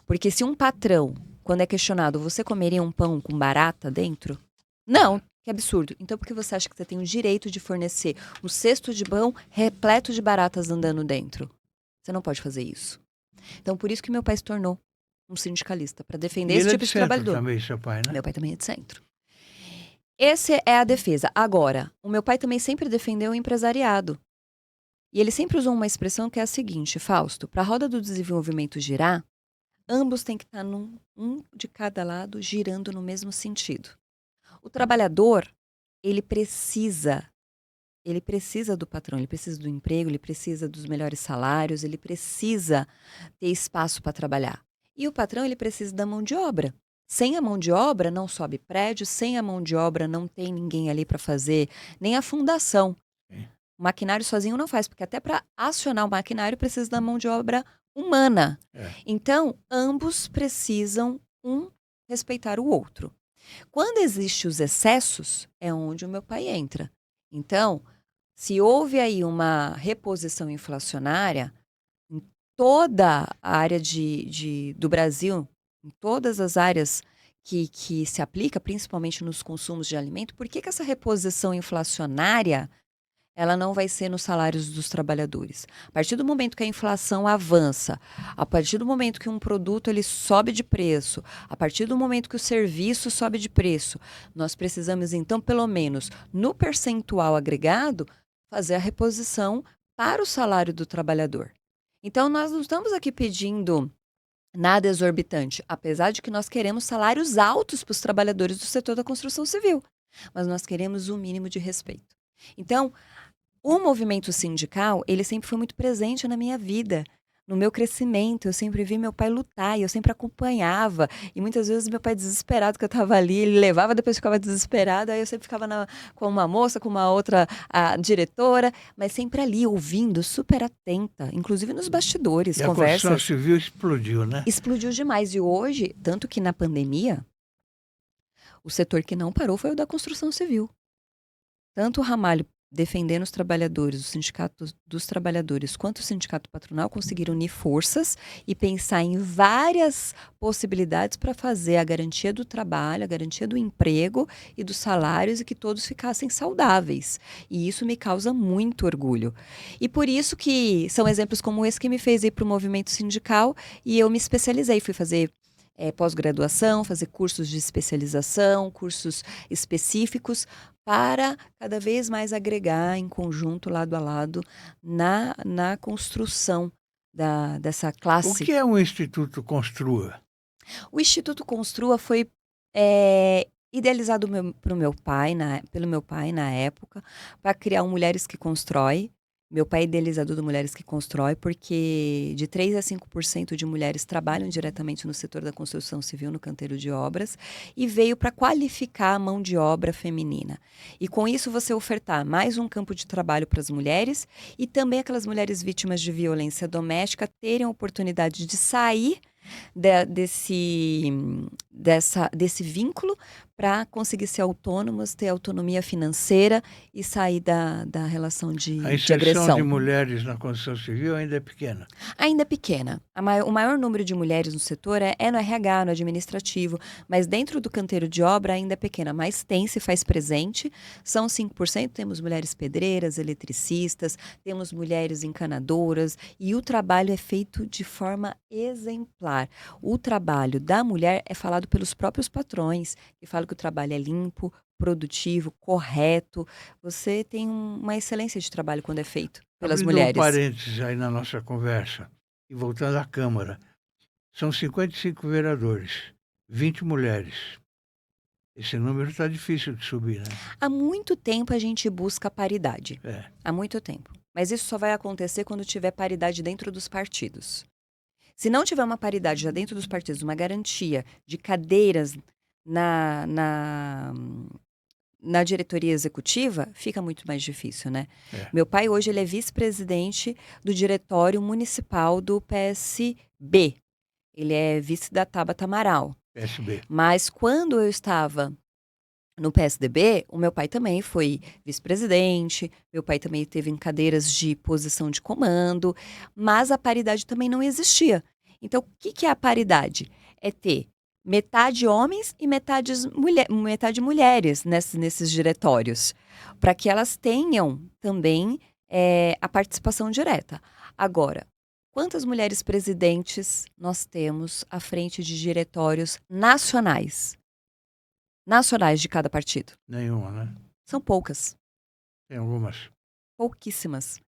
Porque se um patrão, quando é questionado, você comeria um pão com barata dentro? Não, que absurdo. Então por que você acha que você tem o direito de fornecer um cesto de pão repleto de baratas andando dentro? Você não pode fazer isso. Então por isso que meu pai se tornou um sindicalista, para defender E esse ele é tipo de de centro trabalhador. também, seu pai, né? Meu pai também é de centro. Essa é a defesa. Agora, o meu pai também sempre defendeu o empresariado. E ele sempre usou uma expressão que é a seguinte, Fausto, para a roda do desenvolvimento girar, ambos têm que estar um de cada lado, girando no mesmo sentido. O trabalhador, ele precisa do patrão, ele precisa do emprego, ele precisa dos melhores salários, ele precisa ter espaço para trabalhar. E o patrão, ele precisa da mão de obra. Sem a mão de obra, não sobe prédio, sem a mão de obra, não tem ninguém ali para fazer, nem a fundação. Sim. O maquinário sozinho não faz, porque até para acionar o maquinário precisa da mão de obra humana. Então, ambos precisam respeitar o outro. Quando existem os excessos, é onde o meu pai entra. Então, se houve aí uma reposição inflacionária, em toda a área do Brasil, em todas as áreas que se aplica, principalmente nos consumos de alimento, por que essa reposição inflacionária ela não vai ser nos salários dos trabalhadores? A partir do momento que a inflação avança, a partir do momento que um produto ele sobe de preço, a partir do momento que o serviço sobe de preço, nós precisamos então, pelo menos no percentual agregado, fazer a reposição para o salário do trabalhador. Então, nós não estamos aqui pedindo nada exorbitante, apesar de que nós queremos salários altos para os trabalhadores do setor da construção civil, mas nós queremos um mínimo de respeito. Então, o movimento sindical, ele sempre foi muito presente na minha vida, no meu crescimento. Eu sempre vi meu pai lutar e eu sempre acompanhava. E muitas vezes meu pai desesperado que eu estava ali, ele levava, depois ficava desesperado. Aí eu sempre ficava com uma moça, com uma outra diretora, mas sempre ali, ouvindo, super atenta, inclusive nos bastidores, E conversas. a construção civil explodiu, né? Explodiu demais. E hoje, tanto que na pandemia, o setor que não parou foi o da construção civil. Tanto o Ramalho defendendo os trabalhadores, o sindicato dos trabalhadores, quanto o sindicato patronal conseguiram unir forças e pensar em várias possibilidades para fazer a garantia do trabalho, a garantia do emprego e dos salários e que todos ficassem saudáveis. E isso me causa muito orgulho. E por isso que são exemplos como esse que me fez ir para o movimento sindical e eu me especializei, fui fazer pós-graduação, fazer cursos de especialização, cursos específicos, para cada vez mais agregar em conjunto, lado a lado, na construção dessa classe. O que é o Instituto Construa? O Instituto Construa foi idealizado pelo meu pai na época, para criar Mulheres que Constrói. Meu pai é idealizador do Mulheres que Constrói, porque de 3 a 5% de mulheres trabalham diretamente no setor da construção civil, no canteiro de obras, e veio para qualificar a mão de obra feminina. E com isso você ofertar mais um campo de trabalho para as mulheres e também aquelas mulheres vítimas de violência doméstica terem a oportunidade de sair desse vínculo para conseguir ser autônomas, ter autonomia financeira e sair da relação de agressão. A inserção de mulheres na construção civil ainda é pequena? Ainda é pequena. O maior número de mulheres no setor é no RH, no administrativo, mas dentro do canteiro de obra ainda é pequena. Mas se faz presente, são 5%. Temos mulheres pedreiras, eletricistas, temos mulheres encanadoras e o trabalho é feito de forma exemplar. O trabalho da mulher é falado pelos próprios patrões, que falam que o trabalho é limpo, produtivo, correto. Você tem uma excelência de trabalho quando é feito pelas mulheres. Abrindo um parênteses aí na nossa conversa e voltando à Câmara, são 55 vereadores, 20 mulheres. Esse número está difícil de subir, né? Há muito tempo a gente busca paridade. Há muito tempo. Mas isso só vai acontecer quando tiver paridade dentro dos partidos. Se não tiver uma paridade já dentro dos partidos, uma garantia de cadeiras na diretoria executiva, fica muito mais difícil, né? Meu pai hoje ele é vice-presidente do diretório municipal do PSB. Ele é vice da Tabata Amaral. PSB. Mas quando eu estava no PSDB, o meu pai também foi vice-presidente, meu pai também teve em cadeiras de posição de comando, mas a paridade também não existia. Então, o que que é a paridade? É ter metade homens e metade mulheres nesses diretórios, para que elas tenham também a participação direta. Agora, quantas mulheres presidentes nós temos à frente de diretórios nacionais? Nacionais de cada partido? Nenhuma, né? São poucas, Tem algumas. pouquíssimas.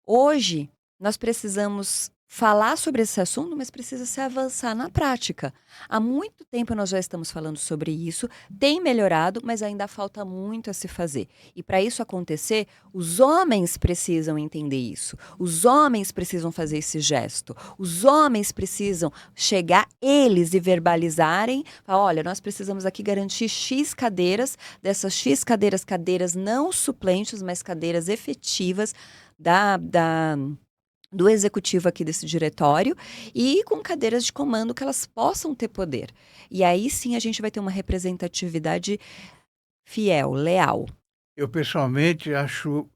Hoje, nós precisamos falar sobre esse assunto, mas precisa se avançar na prática. Há muito tempo nós já estamos falando sobre isso, tem melhorado, mas ainda falta muito a se fazer. E para isso acontecer, os homens precisam entender isso. Os homens precisam fazer esse gesto. Os homens precisam chegar, eles, e verbalizarem, falar, olha, nós precisamos aqui garantir X cadeiras, dessas X cadeiras, cadeiras não suplentes, mas cadeiras efetivas do executivo aqui desse diretório e com cadeiras de comando que elas possam ter poder. E aí sim a gente vai ter uma representatividade fiel, leal. Eu, pessoalmente, acho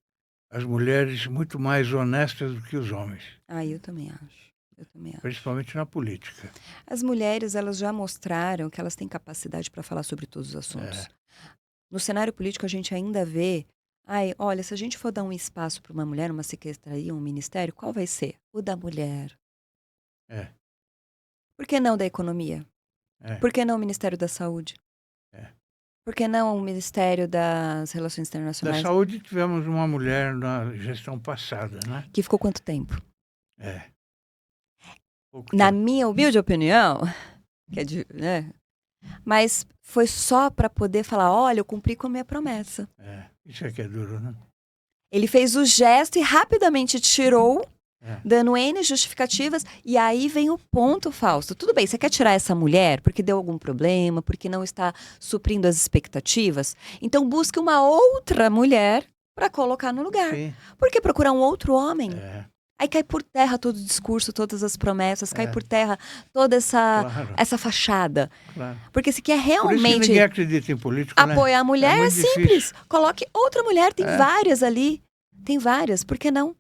as mulheres muito mais honestas do que os homens, Ah, eu também acho. Eu também acho. principalmente na política. As mulheres, elas já mostraram que elas têm capacidade para falar sobre todos os assuntos. No cenário político, a gente ainda vê, olha, se a gente for dar um espaço para uma mulher, uma secretaria, um ministério, qual vai ser? O da mulher. É. Por que não da economia? É. Por que não o Ministério da Saúde? É. Por que não o Ministério das Relações Da Internacionais? saúde tivemos uma mulher na gestão passada, né? Que ficou quanto tempo? Pouco Na tempo. minha humilde opinião, né? Mas foi só para poder falar, olha, eu cumpri com a minha promessa. Isso é que é duro, né? Ele fez o gesto e rapidamente tirou, dando N justificativas, e aí vem o ponto, Fausto. Tudo bem, você quer tirar essa mulher porque deu algum problema, porque não está suprindo as expectativas? Então busque uma outra mulher para colocar no lugar. Sim. Por que procurar um outro homem? É, Aí cai por terra todo o discurso, todas as promessas, cai É. por terra toda claro, essa fachada. claro. Porque se quer Por isso que realmente ninguém acredita em político, né? apoiar a mulher, é muito simples. difícil. Coloque outra mulher, tem É. várias ali. Tem várias, por que não?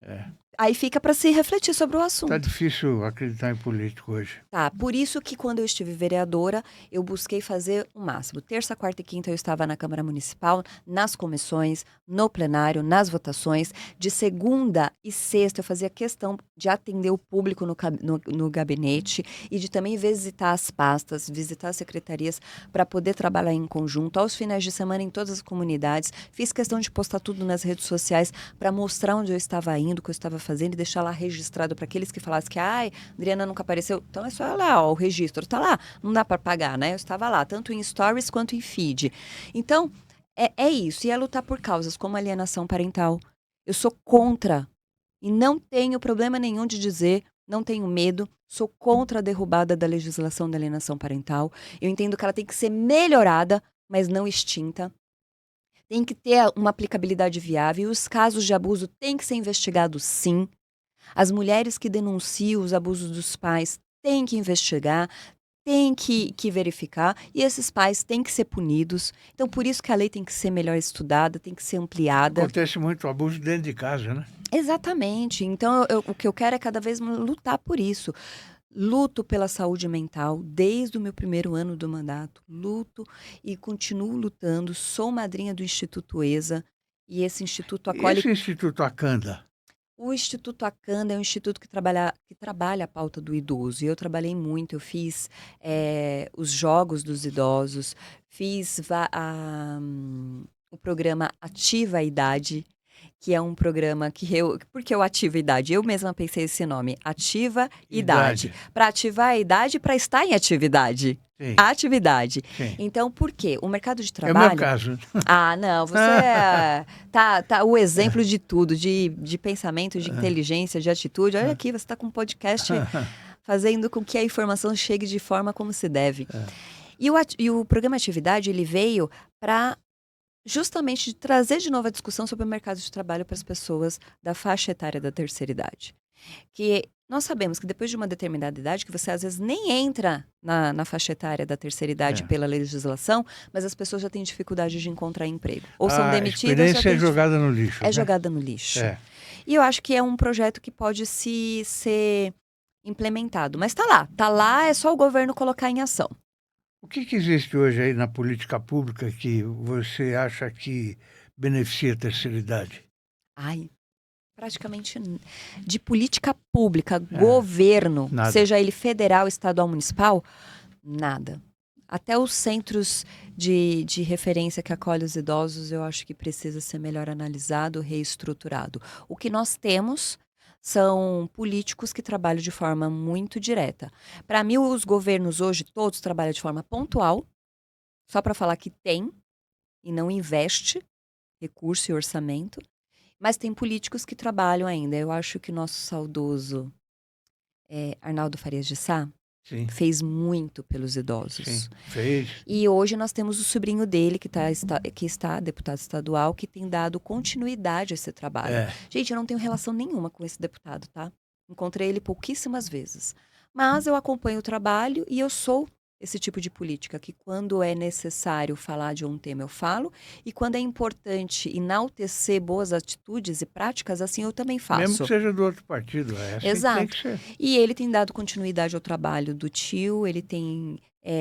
É. Aí fica para se refletir sobre o assunto. Tá difícil acreditar em político hoje. Tá, por isso que quando eu estive vereadora, eu busquei fazer o máximo. Terça, quarta e quinta eu estava na Câmara Municipal, nas comissões, no plenário, nas votações. De segunda e sexta eu fazia questão de atender o público no gabinete e de também visitar as pastas, visitar as secretarias para poder trabalhar em conjunto. Aos finais de semana em todas as comunidades. Fiz questão de postar tudo nas redes sociais para mostrar onde eu estava indo, o que eu estava fazendo e deixar lá registrado para aqueles que falassem que, Adriana nunca apareceu. Então é só lá, ó, o registro tá lá. Não dá para pagar, né? Eu estava lá, tanto em stories quanto em feed. Então, é isso. E é lutar por causas como alienação parental. Eu sou contra. E não tenho problema nenhum de dizer, não tenho medo, sou contra a derrubada da legislação da alienação parental. Eu entendo que ela tem que ser melhorada, mas não extinta. Tem que ter uma aplicabilidade viável. E os casos de abuso têm que ser investigados, sim. As mulheres que denunciam os abusos dos pais têm que investigar, têm que verificar, e esses pais têm que ser punidos. Então, por isso que a lei tem que ser melhor estudada, tem que ser ampliada. Acontece muito abuso dentro de casa, né? Exatamente. Então, o que eu quero é cada vez lutar por isso. Luto pela saúde mental desde o meu primeiro ano do mandato. Luto e continuo lutando. Sou madrinha do Instituto ESA, e esse instituto E acolhe... esse Instituto Acanda? O Instituto Acanda é um instituto que trabalha a pauta do idoso. E eu trabalhei muito, eu fiz os Jogos dos Idosos, fiz o programa Ativa a Idade, que é um programa que Por que eu Ativa a Idade? Eu mesma pensei esse nome, Ativa Idade. Para ativar a idade, para estar em atividade. Sim. Atividade. Sim. Então, por quê? O mercado de É o trabalho... meu caso. Não, você tá o exemplo de tudo, de pensamento, de inteligência, de atitude. Olha aqui, você está com um podcast fazendo com que a informação chegue de forma como se deve. E o programa Atividade, ele veio para justamente trazer de novo a discussão sobre o mercado de trabalho para as pessoas da faixa etária da terceira idade. Que nós sabemos que depois de uma determinada idade, que você às vezes nem entra na faixa etária da terceira idade É. pela legislação, mas as pessoas já têm dificuldade de encontrar emprego. Ou são A demitidas, experiência é jogada no lixo, é né? jogada no lixo. É. E eu acho que é um projeto que pode ser implementado. Mas tá lá, é só o governo colocar em ação. O que existe hoje aí na política pública que você acha que beneficia a terceira idade? Ai, praticamente de política pública, governo, nada. seja ele federal, estadual, municipal, nada. Até os centros de referência que acolhem os idosos, eu acho que precisa ser melhor analisado, reestruturado. O que nós temos são políticos que trabalham de forma muito direta. Para mim, os governos hoje todos trabalham de forma pontual, só para falar que tem e não investe recurso e orçamento. Mas tem políticos que trabalham ainda. Eu acho que o nosso saudoso Arnaldo Farias de Sá Sim, fez muito pelos idosos. sim, fez. E hoje nós temos o sobrinho dele, que está deputado estadual, que tem dado continuidade a esse trabalho. É. Gente, eu não tenho relação nenhuma com esse deputado, tá? Encontrei ele pouquíssimas vezes. Mas eu acompanho o trabalho e eu sou esse tipo de política, que quando é necessário falar de um tema eu falo, e quando é importante enaltecer boas atitudes e práticas, assim eu também faço. Mesmo que seja do outro partido, é assim que tem que ser. E ele tem dado continuidade ao trabalho do tio, ele tem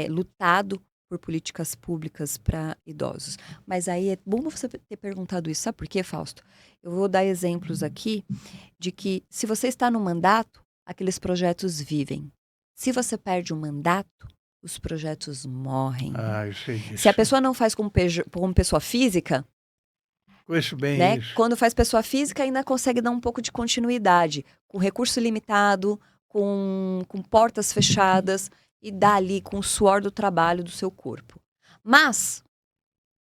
lutado por políticas públicas para idosos. Mas aí é bom você ter perguntado isso. Sabe por quê, Fausto? Eu vou dar exemplos aqui de que se você está no mandato, aqueles projetos vivem. Se você perde o mandato, os projetos morrem. Ah, eu sei disso. Se a pessoa não faz como pessoa física, Conheço bem né? isso. Quando faz pessoa física, ainda consegue dar um pouco de continuidade, com recurso limitado, com portas fechadas, e dá ali com o suor do trabalho do seu corpo. Mas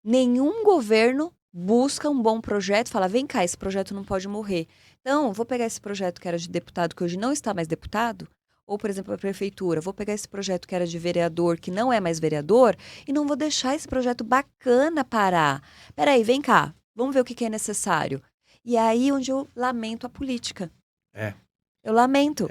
nenhum governo busca um bom projeto e fala, vem cá, esse projeto não pode morrer. Então, vou pegar esse projeto que era de deputado, que hoje não está mais deputado, ou, por exemplo, a prefeitura, vou pegar esse projeto que era de vereador, que não é mais vereador, e não vou deixar esse projeto bacana parar. Peraí, vem cá, vamos ver o que é necessário. E aí onde eu lamento a política. Eu lamento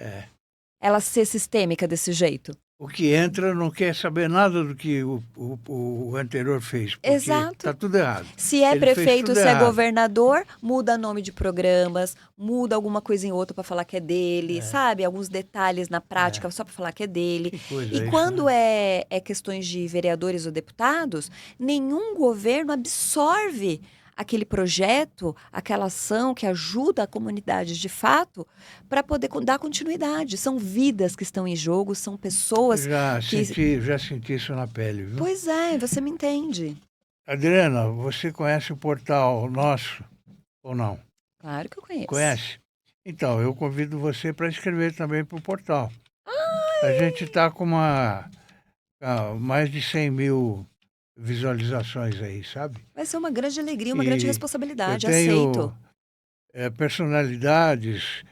ela ser sistêmica desse jeito. O que entra não quer saber nada do que o anterior fez. Porque Exato. Está tudo errado. Se é Ele prefeito, fez se tudo é errado. governador, muda nome de programas, muda alguma coisa em outra para falar que é dele, sabe? Alguns detalhes na prática só para falar que é dele. Que coisa E isso, quando né? é questões de vereadores ou deputados, nenhum governo absorve aquele projeto, aquela ação que ajuda a comunidade de fato para poder dar continuidade. São vidas que estão em jogo, são pessoas Já senti isso na pele, viu? Pois é, você me entende. Adriana, você conhece o portal nosso ou não? Claro que eu conheço. Conhece? Então, eu convido você para escrever também para o portal. A gente está com mais de 100 mil visualizações aí, sabe? Vai ser uma grande alegria, uma grande responsabilidade, eu tenho, aceito. Personalidades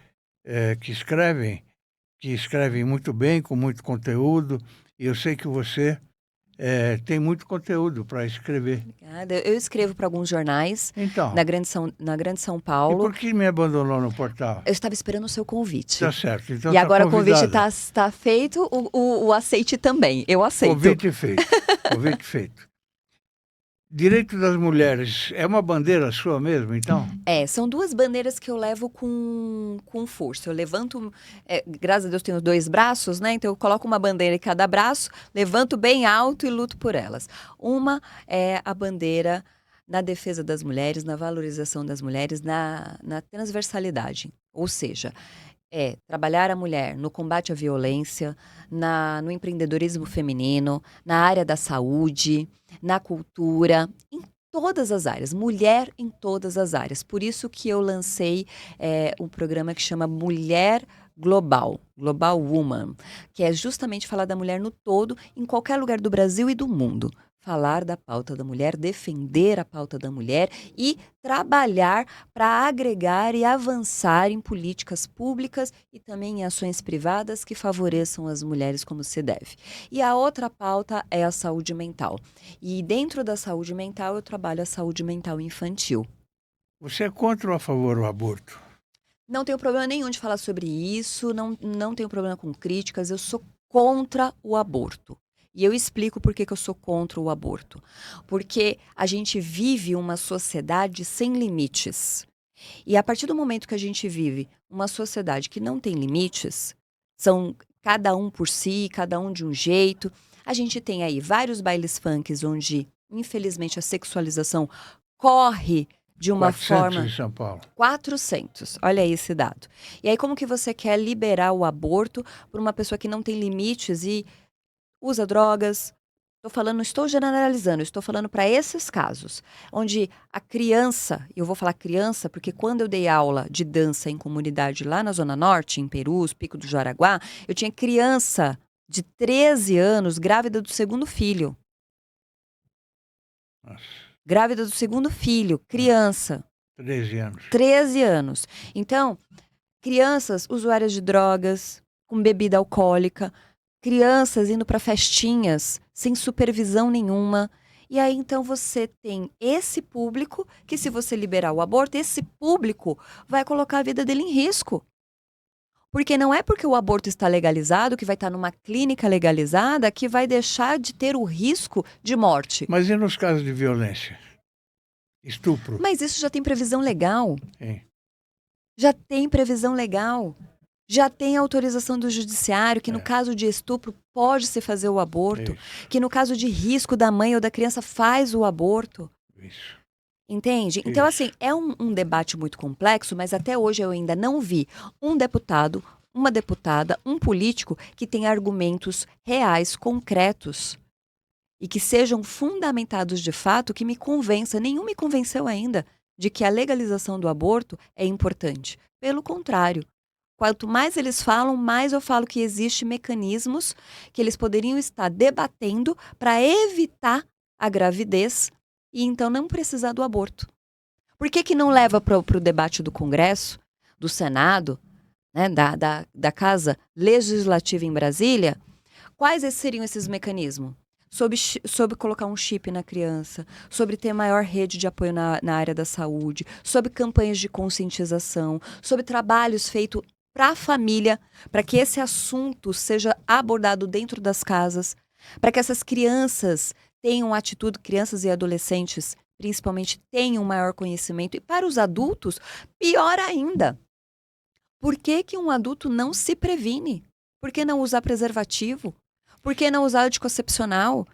que escrevem muito bem, com muito conteúdo, e eu sei que você tem muito conteúdo para escrever. Obrigada. Eu escrevo para alguns jornais Então, na Grande São e Paulo. por que me abandonou no portal? Eu estava esperando o seu convite. Tá certo. Então E agora o convidada. convite está feito, o aceite também. Eu aceito. Convite feito. Convite feito. Direito das mulheres é uma bandeira sua mesmo, então? São duas bandeiras que eu levo com força. Eu levanto, graças a Deus tenho 2 braços, né? Então eu coloco uma bandeira em cada braço, levanto bem alto e luto por elas. Uma é a bandeira na defesa das mulheres, na valorização das mulheres, na transversalidade. Ou seja, trabalhar a mulher no combate à violência, no empreendedorismo feminino, na área da saúde, na cultura, em todas as áreas, mulher em todas as áreas. Por isso que eu lancei um programa que chama Mulher Global, Global Woman, que é justamente falar da mulher no todo, em qualquer lugar do Brasil e do mundo. Falar da pauta da mulher, defender a pauta da mulher e trabalhar para agregar e avançar em políticas públicas e também em ações privadas que favoreçam as mulheres como se deve. E a outra pauta é a saúde mental. E dentro da saúde mental eu trabalho a saúde mental infantil. Você é contra ou a favor do aborto? Não tenho problema nenhum de falar sobre isso, não tenho problema com críticas, eu sou contra o aborto. E eu explico por que que eu sou contra o aborto. Porque a gente vive uma sociedade sem limites. E a partir do momento que a gente vive uma sociedade que não tem limites, são cada um por si, cada um de um jeito. A gente tem aí vários bailes funks onde, infelizmente, a sexualização corre de uma 400 forma. em São Paulo. 400, olha aí esse dado. E aí como que você quer liberar o aborto por uma pessoa que não tem limites e usa drogas? Estou falando, não estou generalizando, estou falando para esses casos, onde a criança, e eu vou falar criança porque quando eu dei aula de dança em comunidade lá na Zona Norte, em Perus, Pico do Jaraguá, eu tinha criança de 13 anos grávida do segundo filho. Nossa, Grávida do segundo filho, criança. 13 anos. 13 anos. Então, crianças usuárias de drogas, com bebida alcoólica, crianças indo para festinhas sem supervisão nenhuma. E aí então você tem esse público que, se você liberar o aborto, esse público vai colocar a vida dele em risco. Porque não é porque o aborto está legalizado, que vai estar numa clínica legalizada, que vai deixar de ter o risco de morte. Mas e nos casos de violência? Estupro? Mas isso já tem previsão legal. Sim. Já tem previsão legal. Já tem autorização do judiciário que, no caso de estupro, pode-se fazer o aborto. Isso. Que, no caso de risco da mãe ou da criança, faz o aborto. Isso. Entende? Então, Isso. assim, é um debate muito complexo, mas até hoje eu ainda não vi um deputado, uma deputada, um político que tenha argumentos reais, concretos e que sejam fundamentados de fato, que me convença. Nenhum me convenceu ainda de que a legalização do aborto é importante. Pelo contrário. Quanto mais eles falam, mais eu falo que existem mecanismos que eles poderiam estar debatendo para evitar a gravidez e então não precisar do aborto. Por que que não leva para o debate do Congresso, do Senado, né, da Casa Legislativa em Brasília? Quais seriam esses mecanismos? Sobre colocar um chip na criança, sobre ter maior rede de apoio na área da saúde, sobre campanhas de conscientização, sobre trabalhos feitos para a família, para que esse assunto seja abordado dentro das casas, para que essas crianças tenham atitude, crianças e adolescentes, principalmente, tenham maior conhecimento. E para os adultos, pior ainda. Por que que um adulto não se previne? Por que não usar preservativo? Por que não usar anticoncepcional?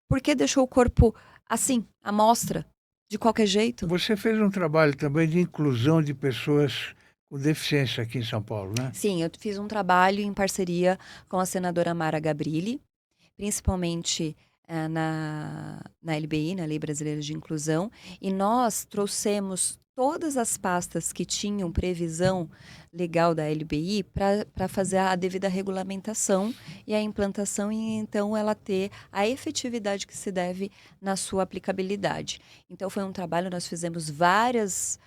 Por que deixou o corpo assim, à mostra, de qualquer jeito? Você fez um trabalho também de inclusão de pessoas com deficiência aqui em São Paulo, né? Sim, eu fiz um trabalho em parceria com a senadora Mara Gabrilli, principalmente na LBI, na Lei Brasileira de Inclusão, e nós trouxemos todas as pastas que tinham previsão legal da LBI para fazer a devida regulamentação e a implantação, e então ela ter a efetividade que se deve na sua aplicabilidade. Então foi um trabalho, nós fizemos várias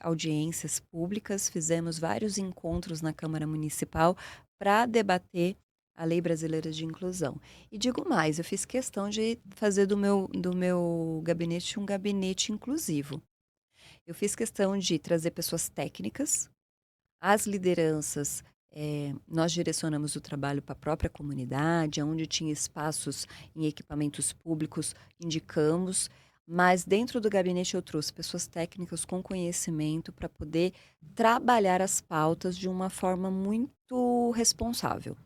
audiências públicas, fizemos vários encontros na Câmara Municipal para debater a Lei Brasileira de Inclusão. E digo mais, eu fiz questão de fazer do meu gabinete um gabinete inclusivo. Eu fiz questão de trazer pessoas técnicas, as lideranças, nós direcionamos o trabalho para a própria comunidade, onde tinha espaços em equipamentos públicos, indicamos, mas dentro do gabinete eu trouxe pessoas técnicas com conhecimento para poder trabalhar as pautas de uma forma muito responsável.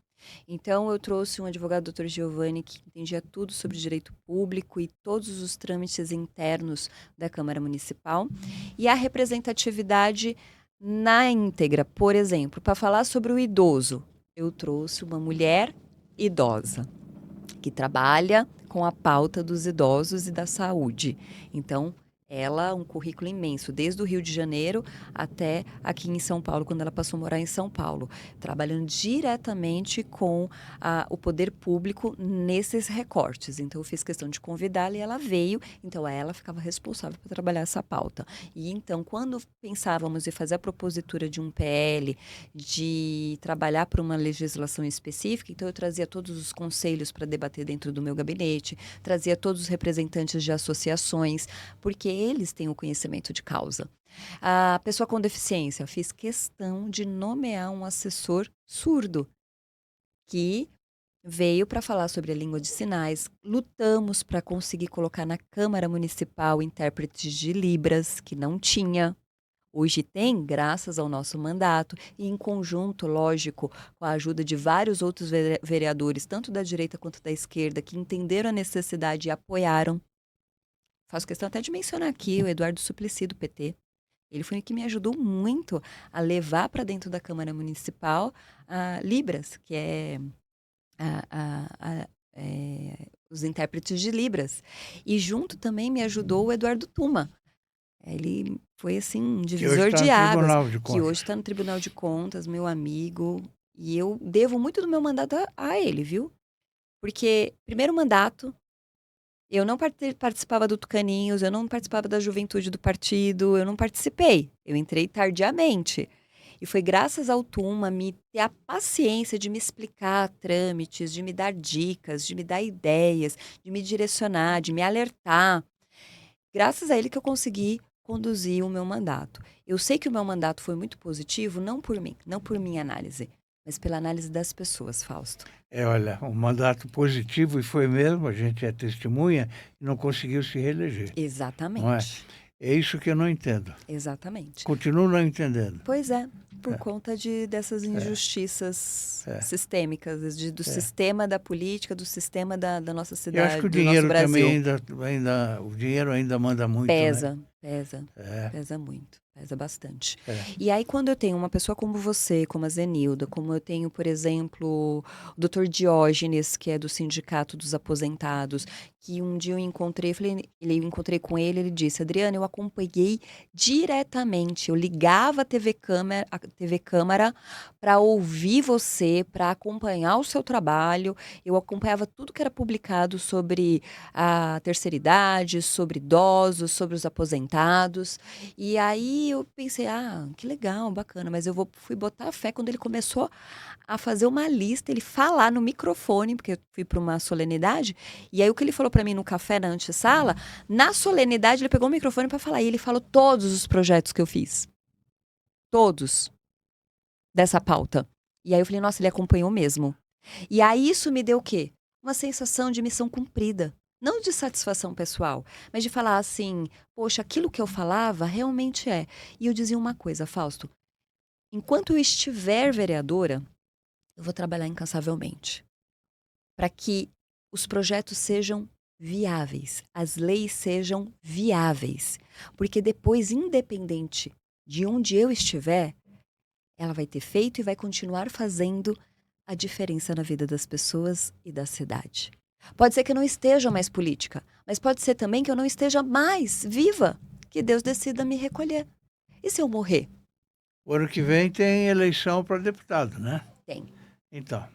Então, eu trouxe um advogado, doutor Giovanni, que entendia tudo sobre direito público e todos os trâmites internos da Câmara Municipal. E a representatividade na íntegra, por exemplo, para falar sobre o idoso, eu trouxe uma mulher idosa que trabalha com a pauta dos idosos e da saúde. Então, ela, um currículo imenso, desde o Rio de Janeiro até aqui em São Paulo, quando ela passou a morar em São Paulo, trabalhando diretamente com o poder público nesses recortes. Então, eu fiz questão de convidá-la e ela veio, então ela ficava responsável por trabalhar essa pauta. E então, quando pensávamos em fazer a propositura de um PL, de trabalhar por uma legislação específica, então eu trazia todos os conselhos para debater dentro do meu gabinete, trazia todos os representantes de associações, porque eles têm o conhecimento de causa. A pessoa com deficiência, eu fiz questão de nomear um assessor surdo que veio para falar sobre a língua de sinais. Lutamos para conseguir colocar na Câmara Municipal intérpretes de Libras, que não tinha. Hoje tem, graças ao nosso mandato, e em conjunto, lógico, com a ajuda de vários outros vereadores, tanto da direita quanto da esquerda, que entenderam a necessidade e apoiaram. Faço questão até de mencionar aqui o Eduardo Suplicy, do PT. Ele foi o que me ajudou muito a levar para dentro da Câmara Municipal a Libras, que é os intérpretes de Libras. E junto também me ajudou o Eduardo Tuma. Ele foi, assim, um divisor de águas. Que hoje está no Tribunal de Contas, meu amigo. E eu devo muito do meu mandato a ele, viu? Porque, primeiro mandato, eu não participava do Tucaninhos, eu não participava da juventude do partido, eu não participei. Eu entrei tardiamente. E foi graças ao Tuma me ter a paciência de me explicar trâmites, de me dar dicas, de me dar ideias, de me direcionar, de me alertar. Graças a ele que eu consegui conduzir o meu mandato. Eu sei que o meu mandato foi muito positivo, não por mim, não por minha análise, mas pela análise das pessoas, Fausto. Olha, um mandato positivo, e foi mesmo, a gente é testemunha, e não conseguiu se reeleger. Exatamente. Não é? É isso que eu não entendo. Exatamente. Continuo não entendendo. Pois é, por conta dessas injustiças sistêmicas, do sistema da política, do sistema da nossa cidade, eu acho que o do dinheiro nosso Brasil. também o dinheiro ainda manda muito, Pesa, né? pesa muito, pesa bastante. E aí, quando eu tenho uma pessoa como você, como a Zenilda, como eu tenho, por exemplo, o Dr. Diógenes, que é do Sindicato dos Aposentados, que um dia eu encontrei com ele, ele disse: Adriana, eu acompanhei diretamente, eu ligava a TV Câmara para ouvir você, para acompanhar o seu trabalho, eu acompanhava tudo que era publicado sobre a terceira idade, sobre idosos, sobre os aposentados. E aí eu pensei, que legal, bacana, mas fui botar fé quando ele começou a fazer uma lista, ele falar no microfone, porque eu fui para uma solenidade, e aí o que ele falou para mim no café na antessala, na solenidade ele pegou o microfone para falar, e ele falou todos os projetos que eu fiz. Todos. Dessa pauta. E aí eu falei, nossa, ele acompanhou mesmo. E aí isso me deu o quê? Uma sensação de missão cumprida. Não de satisfação pessoal, mas de falar assim, poxa, aquilo que eu falava realmente é. E eu dizia uma coisa, Fausto, enquanto eu estiver vereadora, eu vou trabalhar incansavelmente para que os projetos sejam viáveis, as leis sejam viáveis. Porque depois, independente de onde eu estiver, ela vai ter feito e vai continuar fazendo a diferença na vida das pessoas e da cidade. Pode ser que eu não esteja mais política, mas pode ser também que eu não esteja mais viva, que Deus decida me recolher. E se eu morrer? O ano que vem tem eleição para deputado, né? Tem. Então,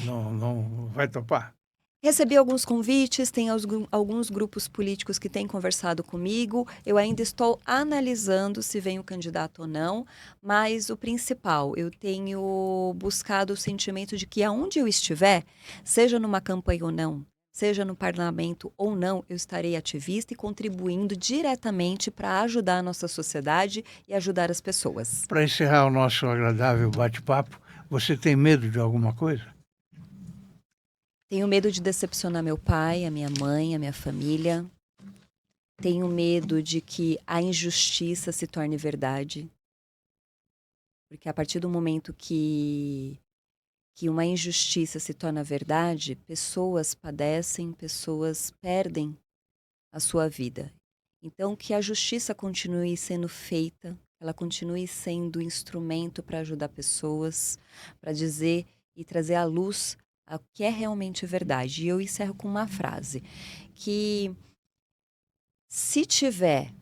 não vai topar? Recebi alguns convites, tem alguns grupos políticos que têm conversado comigo. Eu ainda estou analisando se vem o candidato ou não, mas o principal, eu tenho buscado o sentimento de que aonde eu estiver, seja numa campanha ou não, seja no parlamento ou não, eu estarei ativista e contribuindo diretamente para ajudar a nossa sociedade e ajudar as pessoas. Para encerrar o nosso agradável bate-papo, você tem medo de alguma coisa? Tenho medo de decepcionar meu pai, a minha mãe, a minha família. Tenho medo de que a injustiça se torne verdade. Porque a partir do momento que uma injustiça se torna verdade, pessoas padecem, pessoas perdem a sua vida. Então, que a justiça continue sendo feita, ela continue sendo instrumento para ajudar pessoas, para dizer e trazer à luz o que é realmente verdade. E eu encerro com uma frase, que se tiver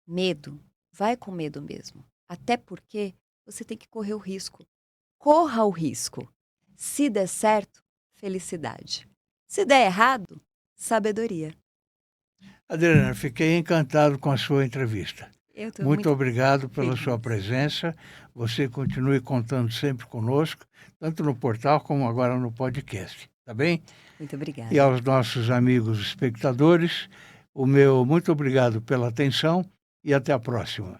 medo, vai com medo mesmo. Até porque você tem que correr o risco. Corra o risco. Se der certo, felicidade. Se der errado, sabedoria. Adriana, fiquei encantado com a sua entrevista. Eu tô Muito obrigado pela feliz. sua presença. Você continue contando sempre conosco, tanto no portal como agora no podcast, tá bem? Muito obrigada. E aos nossos amigos espectadores, o meu muito obrigado pela atenção e até a próxima.